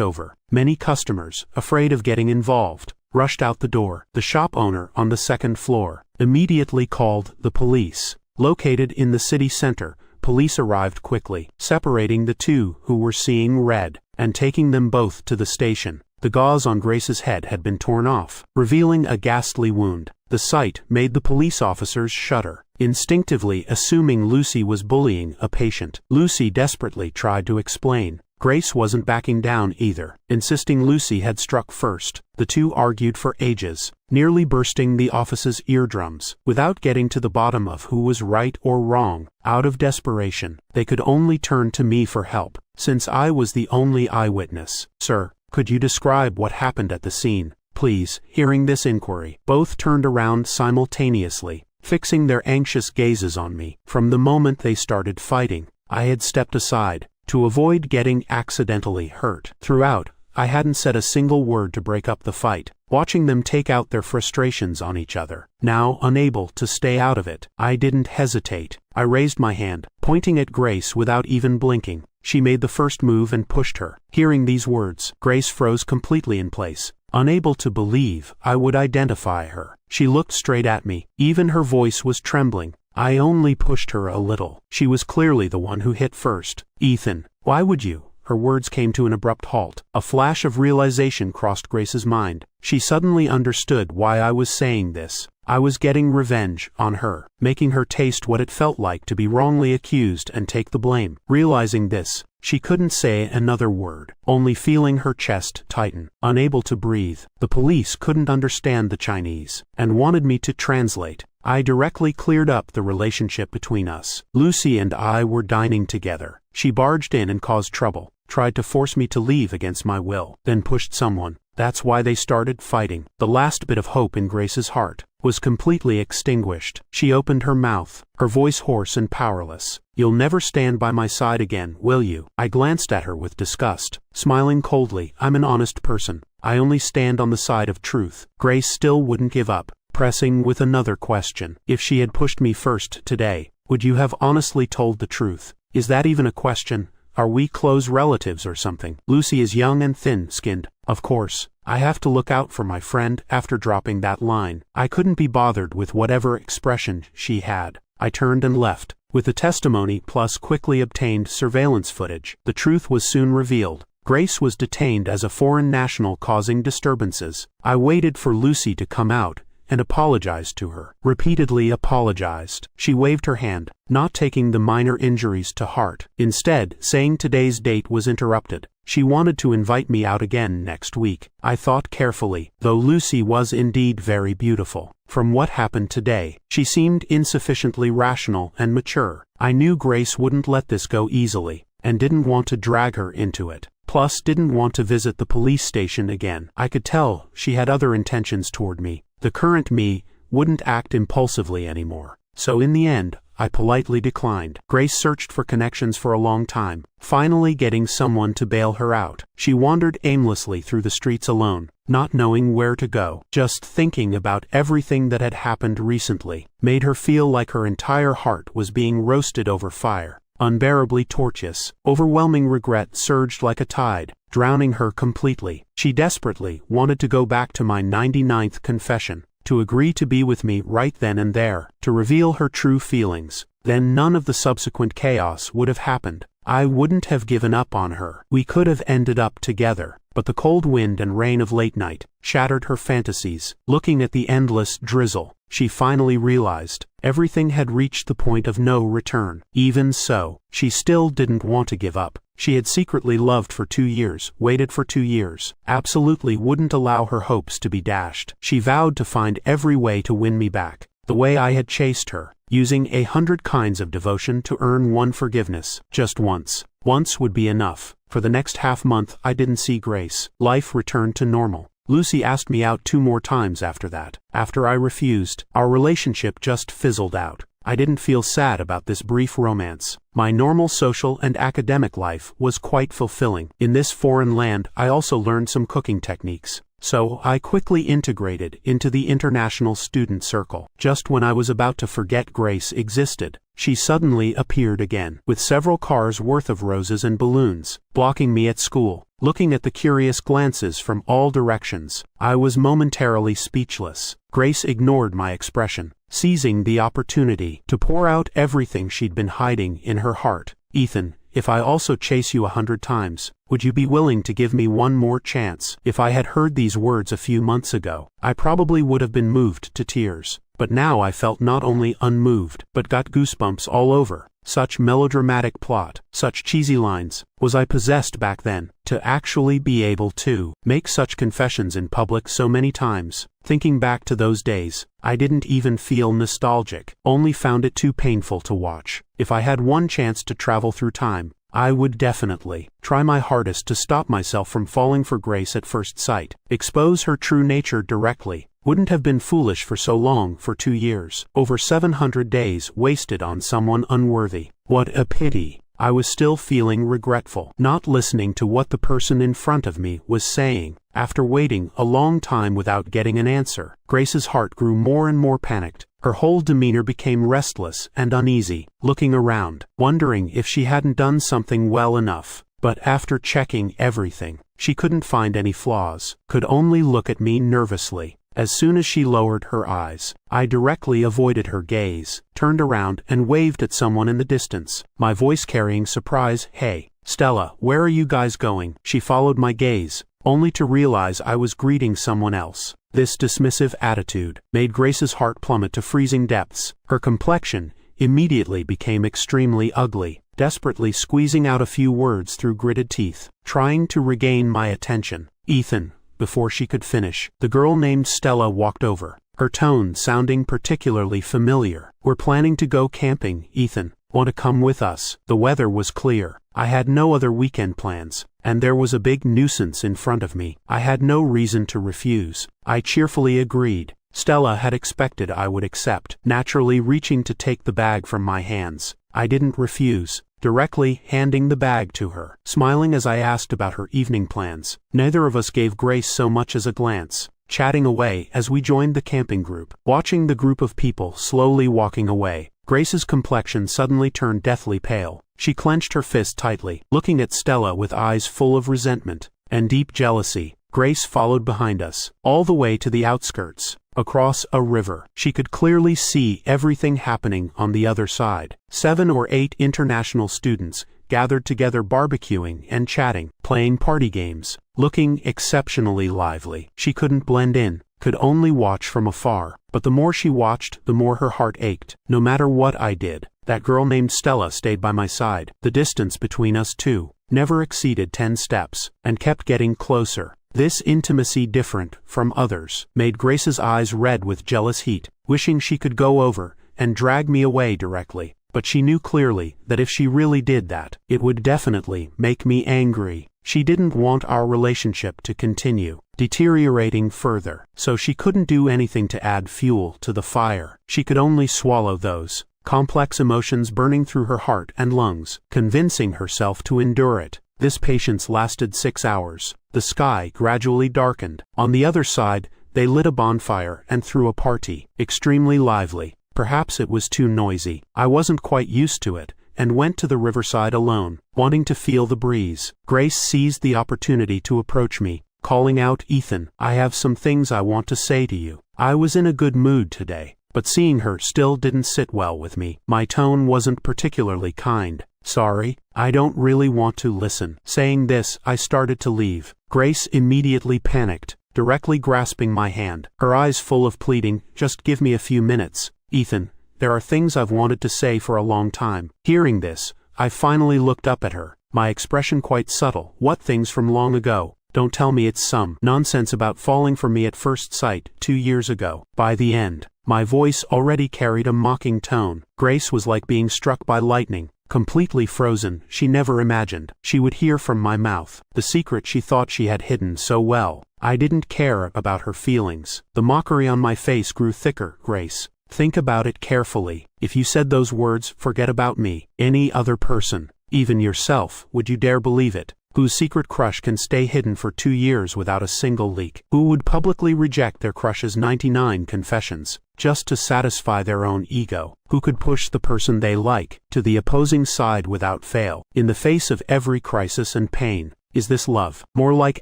over. Many customers, afraid of getting involved, rushed out the door. The shop owner on the second floor immediately called the police. Located in the city center, police arrived quickly, separating the two who were seeing red and taking them both to the station. The gauze on Grace's head had been torn off, revealing a ghastly wound. The sight made the police officers shudder, instinctively assuming Lucy was bullying a patient. Lucy desperately tried to explain. Grace wasn't backing down either, insisting Lucy had struck first. The two argued for ages, nearly bursting the office's eardrums. Without getting to the bottom of who was right or wrong, out of desperation, they could only turn to me for help, since I was the only eyewitness. "Sir, could you describe what happened at the scene, please?" Hearing this inquiry, both turned around simultaneously, fixing their anxious gazes on me. From the moment they started fighting, I had stepped aside to avoid getting accidentally hurt. Throughout, I hadn't said a single word to break up the fight, watching them take out their frustrations on each other. Now, unable to stay out of it, I didn't hesitate. I raised my hand, pointing at Grace without even blinking. She made the first move and pushed her. Hearing these words, Grace froze completely in place, unable to believe I would identify her. She looked straight at me. Even her voice was trembling. I only pushed her a little. She was clearly the one who hit first. "Ethan, why would you?" Her words came to an abrupt halt. A flash of realization crossed Grace's mind. She suddenly understood why I was saying this. I was getting revenge on her, making her taste what it felt like to be wrongly accused and take the blame. Realizing this, she couldn't say another word, only feeling her chest tighten, unable to breathe. The police couldn't understand the Chinese and wanted me to translate. I directly cleared up the relationship between us. Lucy and I were dining together. She barged in and caused trouble, tried to force me to leave against my will, then pushed someone. That's why they started fighting. The last bit of hope in Grace's heart was completely extinguished. She opened her mouth, her voice hoarse and powerless. "You'll never stand by my side again, will you?" I glanced at her with disgust, smiling coldly. "I'm an honest person. I only stand on the side of truth." Grace still wouldn't give up, pressing with another question. "If she had pushed me first today, would you have honestly told the truth? Is that even a question? Are we close relatives or something?" Lucy is young and thin-skinned. Of course, I have to look out for my friend. After dropping that line, I couldn't be bothered with whatever expression she had. I turned and left. With the testimony plus quickly obtained surveillance footage, the truth was soon revealed. Grace was detained as a foreign national causing disturbances. I waited for Lucy to come out and apologized to her. Repeatedly apologized. She waved her hand, not taking the minor injuries to heart. Instead, saying today's date was interrupted. She wanted to invite me out again next week. I thought carefully. Though Lucy was indeed very beautiful, from what happened today, she seemed insufficiently rational and mature. I knew Grace wouldn't let this go easily, and didn't want to drag her into it. Plus, didn't want to visit the police station again. I could tell she had other intentions toward me. The current me wouldn't act impulsively anymore. So in the end, I politely declined. Grace searched for connections for a long time, finally getting someone to bail her out. She wandered aimlessly through the streets alone, not knowing where to go. Just thinking about everything that had happened recently made her feel like her entire heart was being roasted over fire. Unbearably tortuous, overwhelming regret surged like a tide, drowning her completely. She desperately wanted to go back to my 99th confession, to agree to be with me right then and there, to reveal her true feelings. Then none of the subsequent chaos would have happened. I wouldn't have given up on her. We could have ended up together. But the cold wind and rain of late night shattered her fantasies. Looking at the endless drizzle, she finally realized everything had reached the point of no return. Even so, she still didn't want to give up. She had secretly loved for 2 years, waited for 2 years, absolutely wouldn't allow her hopes to be dashed. She vowed to find every way to win me back, the way I had chased her, using 100 kinds of devotion to earn one forgiveness, just once. Once would be enough. For the next half-month I didn't see Grace. Life returned to normal. Lucy asked me out 2 more times after that. After I refused, our relationship just fizzled out. I didn't feel sad about this brief romance. My normal social and academic life was quite fulfilling. In this foreign land, I also learned some cooking techniques. So I quickly integrated into the international student circle. Just when I was about to forget Grace existed, she suddenly appeared again, with several cars worth of roses and balloons, blocking me at school. Looking at the curious glances from all directions, I was momentarily speechless. Grace ignored my expression, seizing the opportunity to pour out everything she'd been hiding in her heart. "Ethan, if I also chase you 100 times, would you be willing to give me one more chance?" If I had heard these words a few months ago, I probably would have been moved to tears. But now I felt not only unmoved, but got goosebumps all over. Such melodramatic plot, such cheesy lines. Was I possessed back then, to actually be able to make such confessions in public so many times? Thinking back to those days, I didn't even feel nostalgic, only found it too painful to watch. If I had one chance to travel through time, I would definitely try my hardest to stop myself from falling for Grace at first sight. Expose her true nature directly. Wouldn't have been foolish for so long, for 2 years. Over 700 days wasted on someone unworthy. What a pity. I was still feeling regretful, not listening to what the person in front of me was saying. After waiting a long time without getting an answer, Grace's heart grew more and more panicked. Her whole demeanor became restless and uneasy, looking around, wondering if she hadn't done something well enough. But after checking everything, she couldn't find any flaws, could only look at me nervously. As soon as she lowered her eyes, I directly avoided her gaze, turned around and waved at someone in the distance, my voice carrying surprise. "Hey, Stella, where are you guys going?" She followed my gaze, only to realize I was greeting someone else. This dismissive attitude made Grace's heart plummet to freezing depths. Her complexion immediately became extremely ugly, desperately squeezing out a few words through gritted teeth, trying to regain my attention. "Ethan." Before she could finish, the girl named Stella walked over, her tone sounding particularly familiar. "We're planning to go camping, Ethan. Want to come with us?" The weather was clear. I had no other weekend plans, and there was a big nuisance in front of me. I had no reason to refuse. I cheerfully agreed. Stella had expected I would accept, naturally reaching to take the bag from my hands. I didn't refuse, directly handing the bag to her, smiling as I asked about her evening plans. Neither of us gave Grace so much as a glance, chatting away as we joined the camping group. Watching the group of people slowly walking away, Grace's complexion suddenly turned deathly pale. She clenched her fist tightly, looking at Stella with eyes full of resentment and deep jealousy. Grace followed behind us, all the way to the outskirts. Across a river, she could clearly see everything happening on the other side. 7 or 8 international students gathered together, barbecuing and chatting, playing party games, looking exceptionally lively. She couldn't blend in, could only watch from afar. But the more she watched, the more her heart ached. No matter what I did, that girl named Stella stayed by my side. The distance between us two never exceeded 10 steps, and kept getting closer. This intimacy, different from others, made Grace's eyes red with jealous heat, wishing she could go over and drag me away directly. But she knew clearly that if she really did that, it would definitely make me angry. She didn't want our relationship to continue deteriorating further, so she couldn't do anything to add fuel to the fire. She could only swallow those complex emotions burning through her heart and lungs, convincing herself to endure it. This patience lasted 6 hours. The sky gradually darkened. On the other side, they lit a bonfire and threw a party, extremely lively. Perhaps it was too noisy. I wasn't quite used to it, and went to the riverside alone, wanting to feel the breeze. Grace seized the opportunity to approach me, calling out, "Ethan, I have some things I want to say to you." I was in a good mood today, but seeing her still didn't sit well with me. My tone wasn't particularly kind. "Sorry, I don't really want to listen." Saying this, I started to leave. Grace immediately panicked, directly grasping my hand, her eyes full of pleading. "Just give me a few minutes, Ethan. There are things I've wanted to say for a long time." Hearing this, I finally looked up at her, my expression quite subtle. "What things from long ago? Don't tell me it's some nonsense about falling for me at first sight 2 years ago." By the end, my voice already carried a mocking tone. Grace was like being struck by lightning. completely frozen. She never imagined she would hear from my mouth the secret she thought she had hidden so well. I didn't care about her feelings. The mockery on my face grew thicker. Grace, think about it carefully. If you said those words, forget about me, any other person, even yourself, would you dare believe it? Whose secret crush can stay hidden for 2 years without a single leak? Who would publicly reject their crush's 99 confessions just to satisfy their own ego? Who could push the person they like to the opposing side without fail, in the face of every crisis and pain? Is this love? More like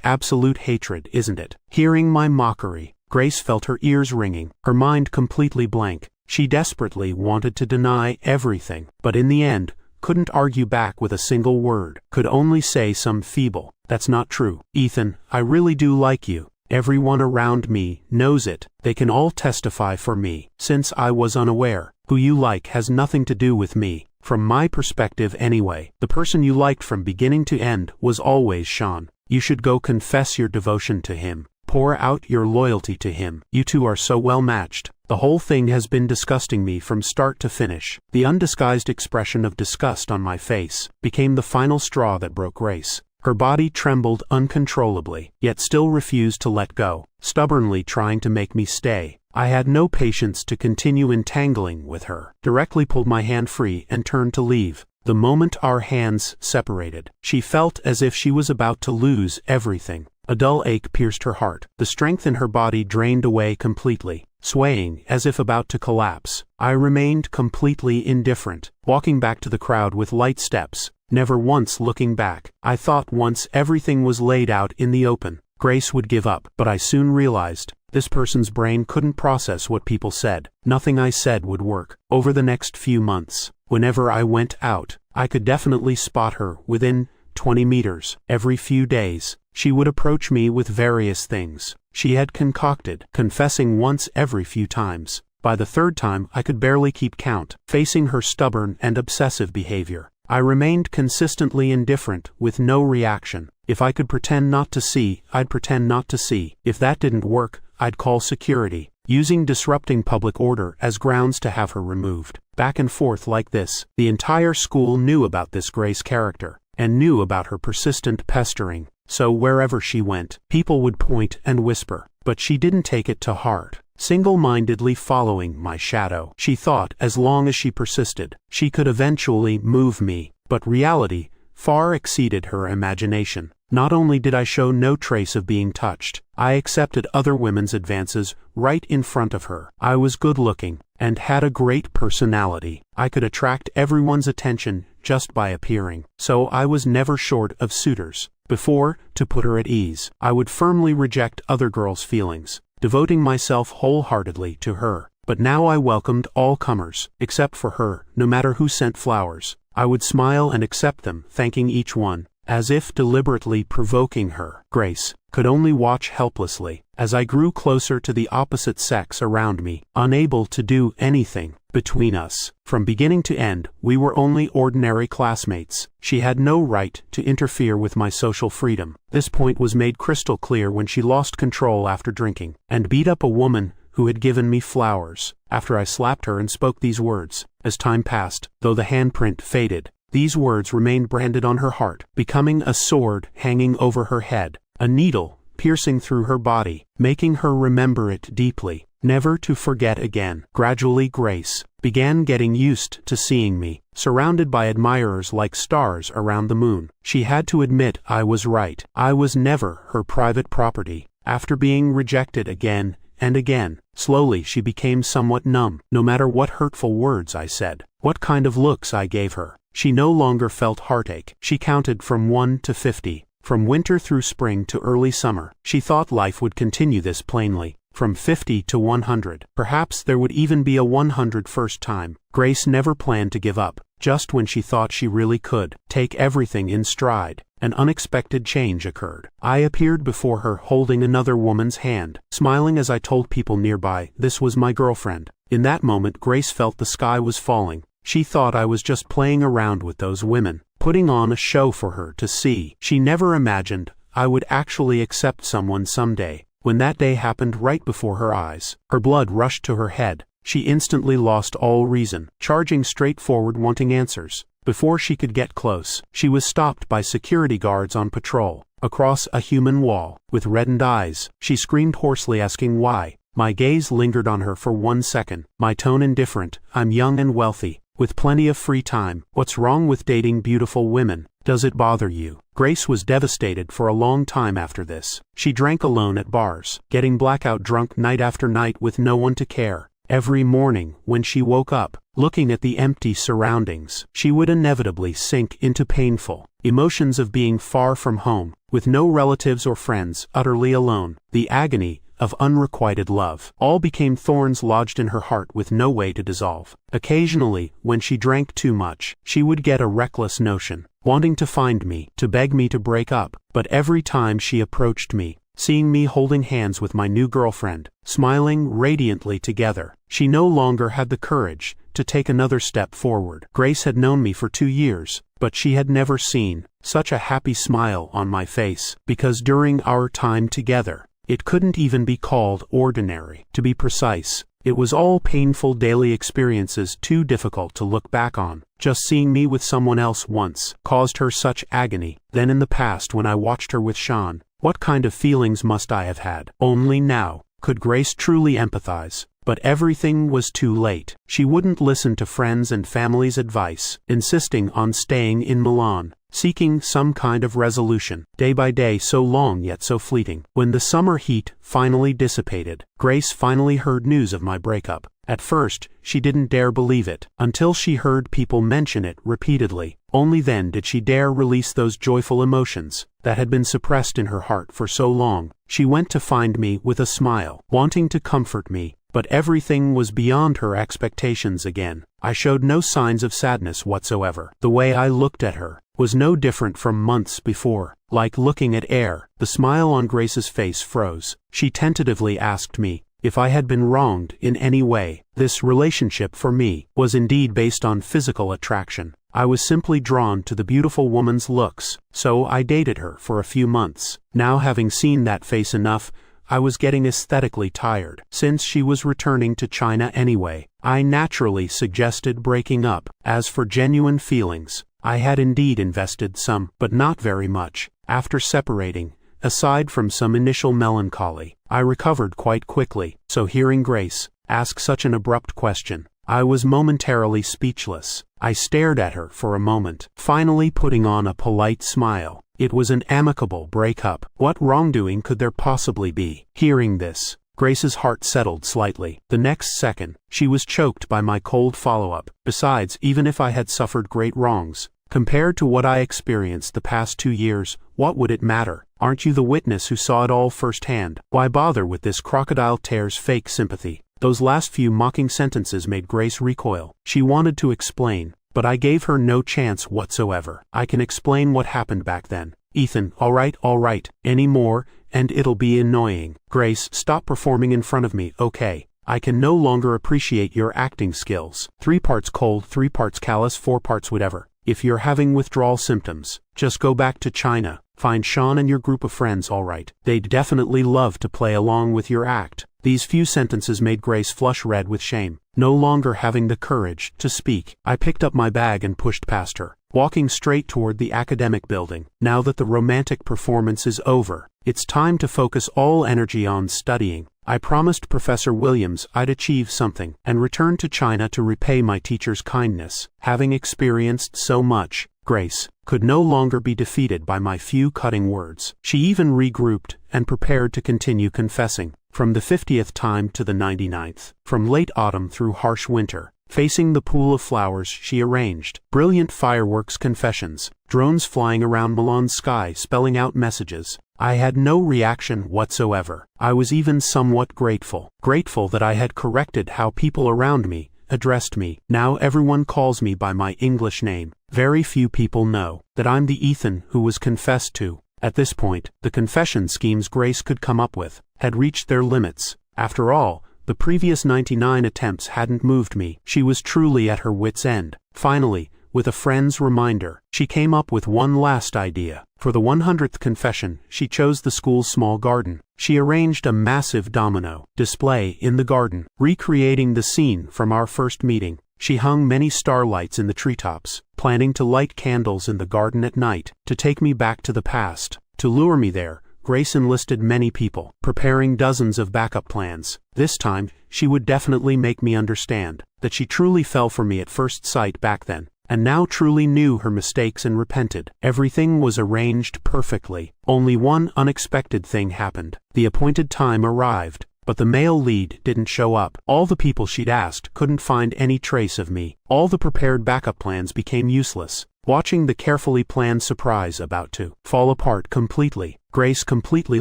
absolute hatred, isn't it? Hearing my mockery, Grace felt her ears ringing, her mind completely blank. She desperately wanted to deny everything, but in the end, couldn't argue back with a single word, could only say some feeble, "That's not true. Ethan, I really do like you. Everyone around me knows it. They can all testify for me. Since I was unaware, who you like has nothing to do with me. From my perspective anyway, the person you liked from beginning to end was always Sean. You should go confess your devotion to him. Pour out your loyalty to him. You two are so well matched. The whole thing has been disgusting me from start to finish." The undisguised expression of disgust on my face became the final straw that broke Grace. Her body trembled uncontrollably, yet still refused to let go, stubbornly trying to make me stay. I had no patience to continue entangling with her, directly pulled my hand free and turned to leave. The moment our hands separated, she felt as if she was about to lose everything. A dull ache pierced her heart. The strength in her body drained away completely, swaying as if about to collapse. I remained completely indifferent, walking back to the crowd with light steps, never once looking back. I thought once everything was laid out in the open, Grace would give up, but I soon realized this person's brain couldn't process what people said. Nothing I said would work. Over the next few months, whenever I went out, I could definitely spot her within 20 meters. Every few days, she would approach me with various things she had concocted, confessing once every few times. By the third time, I could barely keep count. Facing her stubborn and obsessive behavior, I remained consistently indifferent, with no reaction. If I could pretend not to see, I'd pretend not to see. If that didn't work, I'd call security, using disrupting public order as grounds to have her removed. Back and forth like this. The entire school knew about this Grace character, and knew about her persistent pestering. So wherever she went, people would point and whisper, but she didn't take it to heart, single-mindedly following my shadow. She thought as long as she persisted, she could eventually move me, but reality far exceeded her imagination. Not only did I show no trace of being touched, I accepted other women's advances right in front of her. I was good-looking, and had a great personality. I could attract everyone's attention just by appearing, so I was never short of suitors. Before, to put her at ease, I would firmly reject other girls' feelings, devoting myself wholeheartedly to her. But now I welcomed all comers, except for her, no matter who sent flowers. I would smile and accept them, thanking each one, as if deliberately provoking her. Grace could only watch helplessly as I grew closer to the opposite sex around me, unable to do anything between us. From beginning to end, we were only ordinary classmates. She had no right to interfere with my social freedom. This point was made crystal clear when she lost control after drinking, and beat up a woman who had given me flowers, after I slapped her and spoke these words. As time passed, though the handprint faded, these words remained branded on her heart, becoming a sword hanging over her head, a needle piercing through her body, making her remember it deeply, never to forget again. Gradually Grace began getting used to seeing me, surrounded by admirers like stars around the moon. She had to admit I was right. I was never her private property. After being rejected again and again, slowly she became somewhat numb. No matter what hurtful words I said, what kind of looks I gave her, she no longer felt heartache. She counted from 1 to 50. From winter through spring to early summer, she thought life would continue this plainly. From 50 to 100. Perhaps there would even be a 101st time. Grace never planned to give up. Just when she thought she really could take everything in stride, an unexpected change occurred. I appeared before her holding another woman's hand, smiling as I told people nearby this was my girlfriend. In that moment Grace felt the sky was falling. She thought I was just playing around with those women, putting on a show for her to see. She never imagined I would actually accept someone someday. When that day happened right before her eyes, her blood rushed to her head. She instantly lost all reason, charging straight forward wanting answers. Before she could get close, she was stopped by security guards on patrol. Across a human wall, with reddened eyes, she screamed hoarsely, asking why. My gaze lingered on her for 1 second, my tone indifferent. I'm young and wealthy, with plenty of free time. What's wrong with dating beautiful women? Does it bother you? Grace was devastated for a long time after this. She drank alone at bars, getting blackout drunk night after night with no one to care. Every morning, when she woke up, looking at the empty surroundings, she would inevitably sink into painful emotions of being far from home, with no relatives or friends, utterly alone. The agony of unrequited love all became thorns lodged in her heart with no way to dissolve. Occasionally, when she drank too much, she would get a reckless notion, wanting to find me, to beg me to break up. But every time she approached me, seeing me holding hands with my new girlfriend, smiling radiantly together, she no longer had the courage to take another step forward. Grace had known me for 2 years, but she had never seen such a happy smile on my face, because during our time together, it couldn't even be called ordinary. To be precise, it was all painful daily experiences too difficult to look back on. Just seeing me with someone else once caused her such agony. Then in the past, when I watched her with Sean, what kind of feelings must I have had? Only now could Grace truly empathize. But everything was too late. She wouldn't listen to friends and family's advice, insisting on staying in Milan, seeking some kind of resolution. Day by day, so long yet so fleeting. When the summer heat finally dissipated, Grace finally heard news of my breakup. At first, she didn't dare believe it, until she heard people mention it repeatedly. Only then did she dare release those joyful emotions that had been suppressed in her heart for so long. She went to find me with a smile, wanting to comfort me. But everything was beyond her expectations again. I showed no signs of sadness whatsoever. The way I looked at her was no different from months before, like looking at air. The smile on Grace's face froze. She tentatively asked me if I had been wronged in any way. This relationship for me was indeed based on physical attraction. I was simply drawn to the beautiful woman's looks, so I dated her for a few months. Now, having seen that face enough, I was getting aesthetically tired. Since she was returning to China anyway, I naturally suggested breaking up. As for genuine feelings, I had indeed invested some, but not very much. After separating, aside from some initial melancholy, I recovered quite quickly. So hearing Grace ask such an abrupt question, I was momentarily speechless. I stared at her for a moment, finally putting on a polite smile. It was an amicable breakup. What wrongdoing could there possibly be? Hearing this, Grace's heart settled slightly. The next second, she was choked by my cold follow-up. Besides, even if I had suffered great wrongs, compared to what I experienced the past 2 years, what would it matter? Aren't you the witness who saw it all firsthand? Why bother with this crocodile tears fake sympathy? Those last few mocking sentences made Grace recoil. She wanted to explain, but I gave her no chance whatsoever. I can explain what happened back then. Ethan, all right, any more, and it'll be annoying. Grace, stop performing in front of me, okay? I can no longer appreciate your acting skills. 3 parts cold, 3 parts callous, 4 parts whatever. If you're having withdrawal symptoms, just go back to China. Find Sean and your group of friends, all right. They'd definitely love to play along with your act. These few sentences made Grace flush red with shame. No longer having the courage to speak, I picked up my bag and pushed past her, walking straight toward the academic building. Now that the romantic performance is over, it's time to focus all energy on studying. I promised Professor Williams I'd achieve something and return to China to repay my teacher's kindness. Having experienced so much, Grace could no longer be defeated by my few cutting words. She even regrouped and prepared to continue confessing. From the 50th time to the 99th, from late autumn through harsh winter, facing the pool of flowers she arranged, brilliant fireworks confessions, drones flying around Milan's sky spelling out messages. I had no reaction whatsoever. I was even somewhat grateful that I had corrected how people around me addressed me. Now everyone calls me by my English name. Very few people know that I'm the Ethan who was confessed to. At this point, the confession schemes Grace could come up with had reached their limits. After all, the previous 99 attempts hadn't moved me. She was truly at her wit's end. Finally, with a friend's reminder, she came up with one last idea. For the 100th confession, she chose the school's small garden. She arranged a massive domino display in the garden, recreating the scene from our first meeting. She hung many starlights in the treetops, planning to light candles in the garden at night, to take me back to the past. To lure me there, Grace enlisted many people, preparing dozens of backup plans. This time, she would definitely make me understand that she truly fell for me at first sight back then, and now truly knew her mistakes and repented. Everything was arranged perfectly. Only one unexpected thing happened. The appointed time arrived, but the male lead didn't show up. All the people she'd asked couldn't find any trace of me. All the prepared backup plans became useless. Watching the carefully planned surprise about to fall apart completely, Grace completely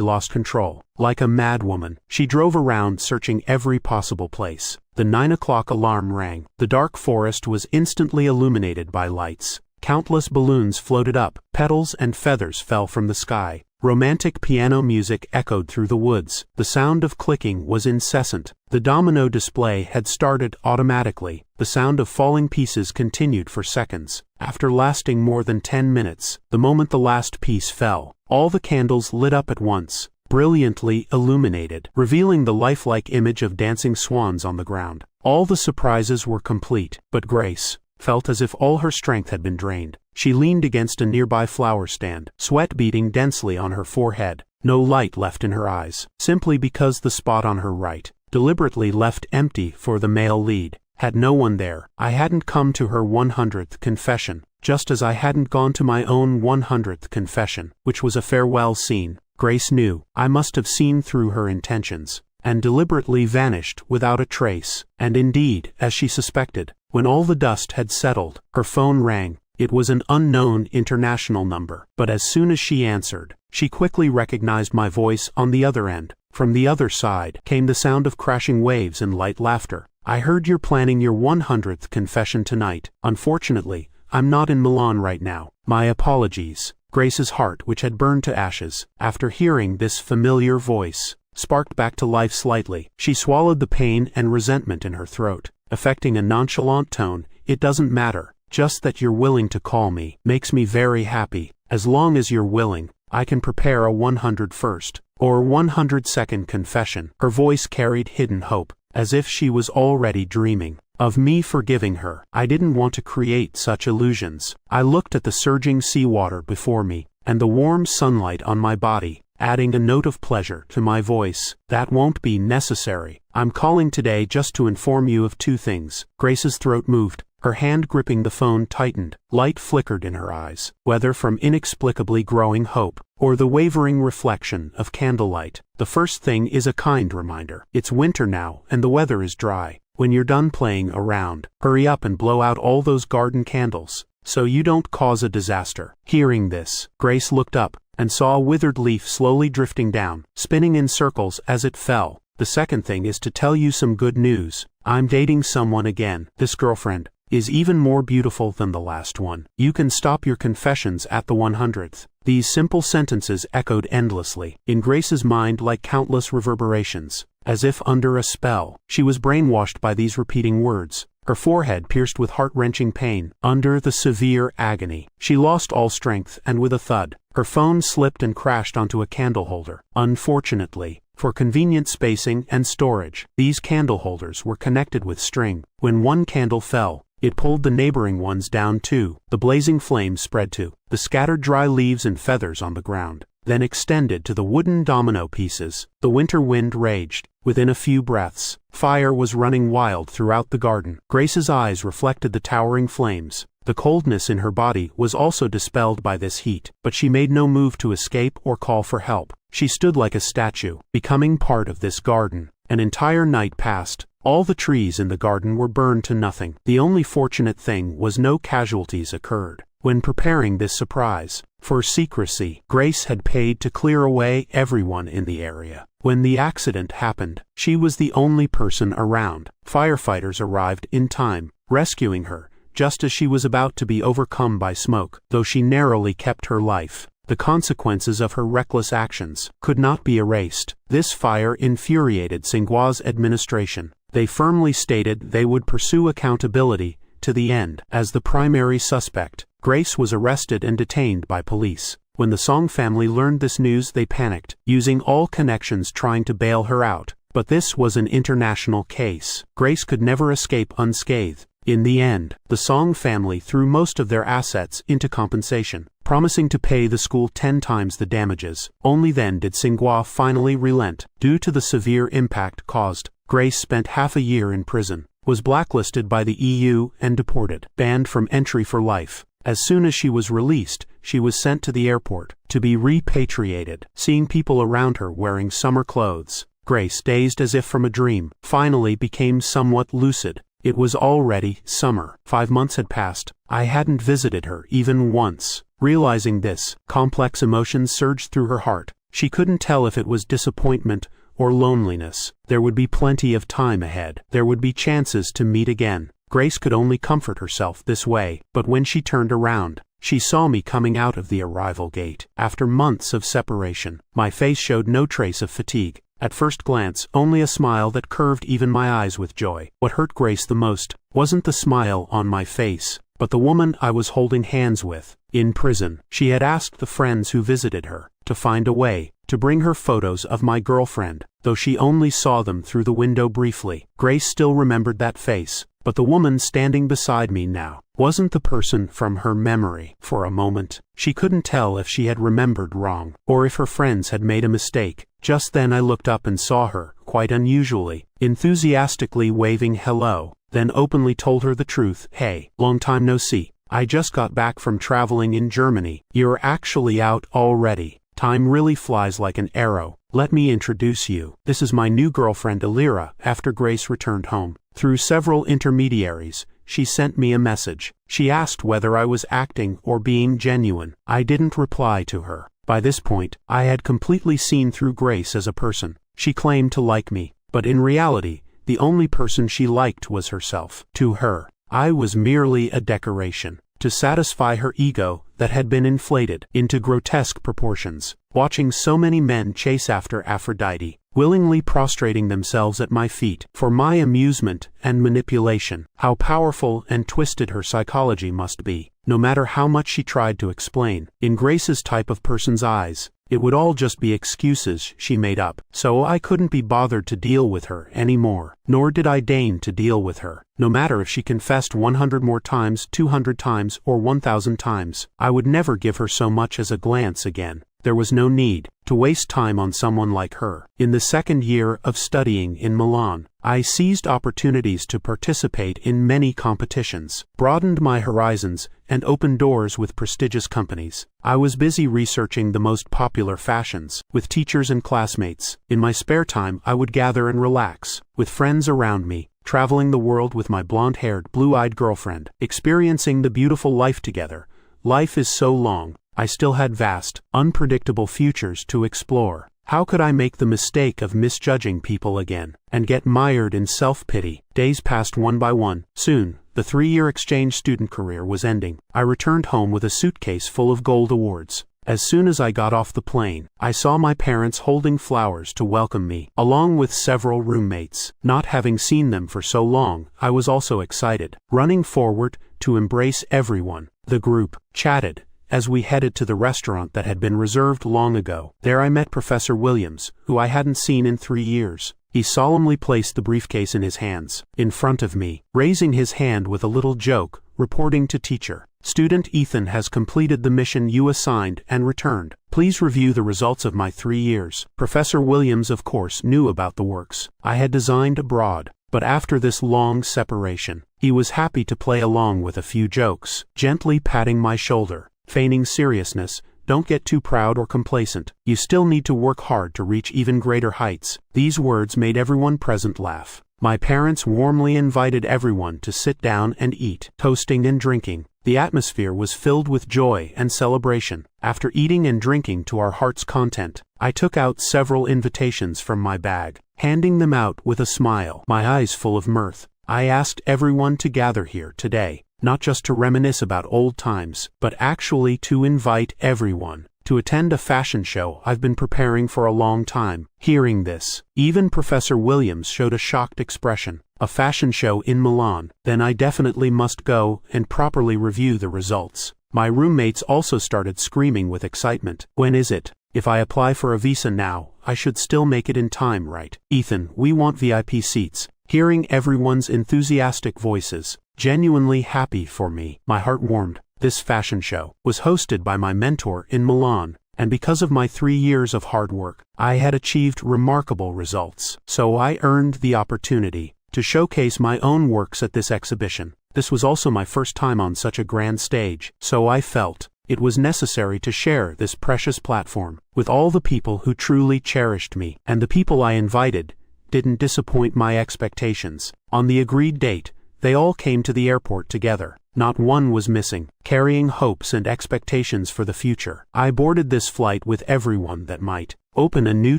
lost control. Like a madwoman, she drove around searching every possible place. The 9 o'clock alarm rang. The dark forest was instantly illuminated by lights. Countless balloons floated up, petals and feathers fell from the sky. Romantic piano music echoed through the woods. The sound of clicking was incessant. The domino display had started automatically. The sound of falling pieces continued for seconds. After lasting more than 10 minutes, the moment the last piece fell, all the candles lit up at once, brilliantly illuminated, revealing the lifelike image of dancing swans on the ground. All the surprises were complete, but Grace felt as if all her strength had been drained. She leaned against a nearby flower stand, sweat beading densely on her forehead, no light left in her eyes, simply because the spot on her right, deliberately left empty for the male lead, had no one there. I hadn't come to her 100th confession, just as I hadn't gone to my own 100th confession, which was a farewell scene. Grace knew I must have seen through her intentions, and deliberately vanished without a trace. And indeed, as she suspected, when all the dust had settled, her phone rang. It was an unknown international number, but as soon as she answered, she quickly recognized my voice on the other end. From the other side came the sound of crashing waves and light laughter. "I heard you're planning your 100th confession tonight. Unfortunately, I'm not in Milan right now. My apologies." Grace's heart, which had burned to ashes, after hearing this familiar voice, sparked back to life slightly. She swallowed the pain and resentment in her throat, affecting a nonchalant tone. "It doesn't matter. Just that you're willing to call me makes me very happy. As long as you're willing, I can prepare a 101st or 102nd confession." Her voice carried hidden hope, as if she was already dreaming of me forgiving her. I didn't want to create such illusions. I looked at the surging seawater before me, and the warm sunlight on my body, adding a note of pleasure to my voice. "That won't be necessary. I'm calling today just to inform you of two things." Grace's throat moved. Her hand gripping the phone tightened. Light flickered in her eyes, whether from inexplicably growing hope, or the wavering reflection of candlelight. "The first thing is a kind reminder. It's winter now, and the weather is dry. When you're done playing around, hurry up and blow out all those garden candles, so you don't cause a disaster." Hearing this, Grace looked up, and saw a withered leaf slowly drifting down, spinning in circles as it fell. "The second thing is to tell you some good news. I'm dating someone again. This girlfriend is even more beautiful than the last one. You can stop your confessions at the 100th. These simple sentences echoed endlessly in Grace's mind like countless reverberations. As if under a spell, she was brainwashed by these repeating words. Her forehead pierced with heart-wrenching pain. Under the severe agony, she lost all strength, and with a thud, her phone slipped and crashed onto a candle holder. Unfortunately, for convenient spacing and storage, these candle holders were connected with string. When one candle fell, it pulled the neighboring ones down too. The blazing flames spread to the scattered dry leaves and feathers on the ground, then extended to the wooden domino pieces. The winter wind raged. Within a few breaths, fire was running wild throughout the garden. Grace's eyes reflected the towering flames. The coldness in her body was also dispelled by this heat, but she made no move to escape or call for help. She stood like a statue, becoming part of this garden. An entire night passed. All the trees in the garden were burned to nothing. The only fortunate thing was no casualties occurred. When preparing this surprise, for secrecy, Grace had paid to clear away everyone in the area. When the accident happened, she was the only person around. Firefighters arrived in time, rescuing her, just as she was about to be overcome by smoke. Though she narrowly kept her life, the consequences of her reckless actions could not be erased. This fire infuriated Singhua's administration. They firmly stated they would pursue accountability to the end. As the primary suspect, Grace was arrested and detained by police. When the Song family learned this news, they panicked, using all connections trying to bail her out. But this was an international case. Grace could never escape unscathed. In the end, the Song family threw most of their assets into compensation, promising to pay the school 10 times the damages. Only then did Singhua finally relent. Due to the severe impact caused, Grace spent half a year in prison, was blacklisted by the EU and deported, banned from entry for life. As soon as she was released, she was sent to the airport to be repatriated. Seeing people around her wearing summer clothes, Grace, dazed as if from a dream, finally became somewhat lucid. It was already summer. 5 months had passed. I hadn't visited her even once. Realizing this, complex emotions surged through her heart. She couldn't tell if it was disappointment or loneliness. There would be plenty of time ahead. There would be chances to meet again. Grace could only comfort herself this way, but when she turned around, she saw me coming out of the arrival gate. After months of separation, my face showed no trace of fatigue. At first glance, only a smile that curved even my eyes with joy. What hurt Grace the most wasn't the smile on my face, but the woman I was holding hands with. In prison, she had asked the friends who visited her to find a way to bring her photos of my girlfriend, though she only saw them through the window briefly. Grace still remembered that face, but the woman standing beside me now wasn't the person from her memory. For a moment, she couldn't tell if she had remembered wrong, or if her friends had made a mistake. Just then I looked up and saw her, quite unusually, enthusiastically waving hello, then openly told her the truth. "Hey, long time no see. I just got back from traveling in Germany. You're actually out already. Time really flies like an arrow. Let me introduce you. This is my new girlfriend Elira." After Grace returned home, through several intermediaries, she sent me a message. She asked whether I was acting or being genuine. I didn't reply to her. By this point, I had completely seen through Grace as a person. She claimed to like me, but in reality, the only person she liked was herself. To her, I was merely a decoration to satisfy her ego that had been inflated into grotesque proportions. Watching so many men chase after Aphrodite, willingly prostrating themselves at my feet for my amusement and manipulation. How powerful and twisted her psychology must be. No matter how much she tried to explain, in Grace's type of person's eyes, it would all just be excuses she made up. So I couldn't be bothered to deal with her anymore, nor did I deign to deal with her. No matter if she confessed 100 more times, 200 times, or 1,000 times, I would never give her so much as a glance again. There was no need to waste time on someone like her. In the second year of studying in Milan, I seized opportunities to participate in many competitions, broadened my horizons, and opened doors with prestigious companies. I was busy researching the most popular fashions with teachers and classmates. In my spare time, I would gather and relax with friends around me, traveling the world with my blonde-haired, blue-eyed girlfriend, experiencing the beautiful life together. Life is so long. I still had vast, unpredictable futures to explore. How could I make the mistake of misjudging people again, and get mired in self-pity? Days passed one by one. Soon, the 3-year exchange student career was ending. I returned home with a suitcase full of gold awards. As soon as I got off the plane, I saw my parents holding flowers to welcome me, along with several roommates. Not having seen them for so long, I was also excited, running forward to embrace everyone. The group chatted as we headed to the restaurant that had been reserved long ago. There I met Professor Williams, who I hadn't seen in 3 years. He solemnly placed the briefcase in his hands, in front of me, raising his hand with a little joke, reporting to teacher. "Student Ethan has completed the mission you assigned and returned. Please review the results of my 3 years." Professor Williams, of course, knew about the works I had designed abroad, but after this long separation, he was happy to play along with a few jokes, gently patting my shoulder, feigning seriousness. "Don't get too proud or complacent. You still need to work hard to reach even greater heights." These words made everyone present laugh. My parents warmly invited everyone to sit down and eat, toasting and drinking. The atmosphere was filled with joy and celebration. After eating and drinking to our heart's content, I took out several invitations from my bag, handing them out with a smile, my eyes full of mirth. I asked everyone to gather here today, not just to reminisce about old times, but actually to invite everyone to attend a fashion show I've been preparing for a long time. Hearing this, even Professor Williams showed a shocked expression. A fashion show in Milan? Then I definitely must go and properly review the results. My roommates also started screaming with excitement. "When is it? If I apply for a visa now, I should still make it in time, right? Ethan, we want VIP seats." Hearing everyone's enthusiastic voices, genuinely happy for me. My heart warmed. This fashion show was hosted by my mentor in Milan, and because of my 3 years of hard work, I had achieved remarkable results. So I earned the opportunity to showcase my own works at this exhibition. This was also my first time on such a grand stage, so I felt it was necessary to share this precious platform with all the people who truly cherished me, and the people I invited didn't disappoint my expectations. On the agreed date, they all came to the airport together. Not one was missing, carrying hopes and expectations for the future. I boarded this flight with everyone that might open a new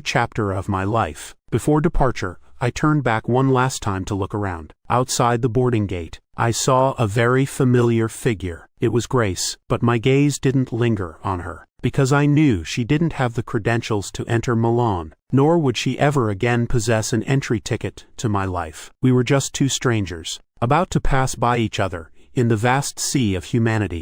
chapter of my life. Before departure, I turned back one last time to look around. Outside the boarding gate, I saw a very familiar figure. It was Grace, but my gaze didn't linger on her, because I knew she didn't have the credentials to enter Milan, nor would she ever again possess an entry ticket to my life. We were just two strangers, about to pass by each other in the vast sea of humanity.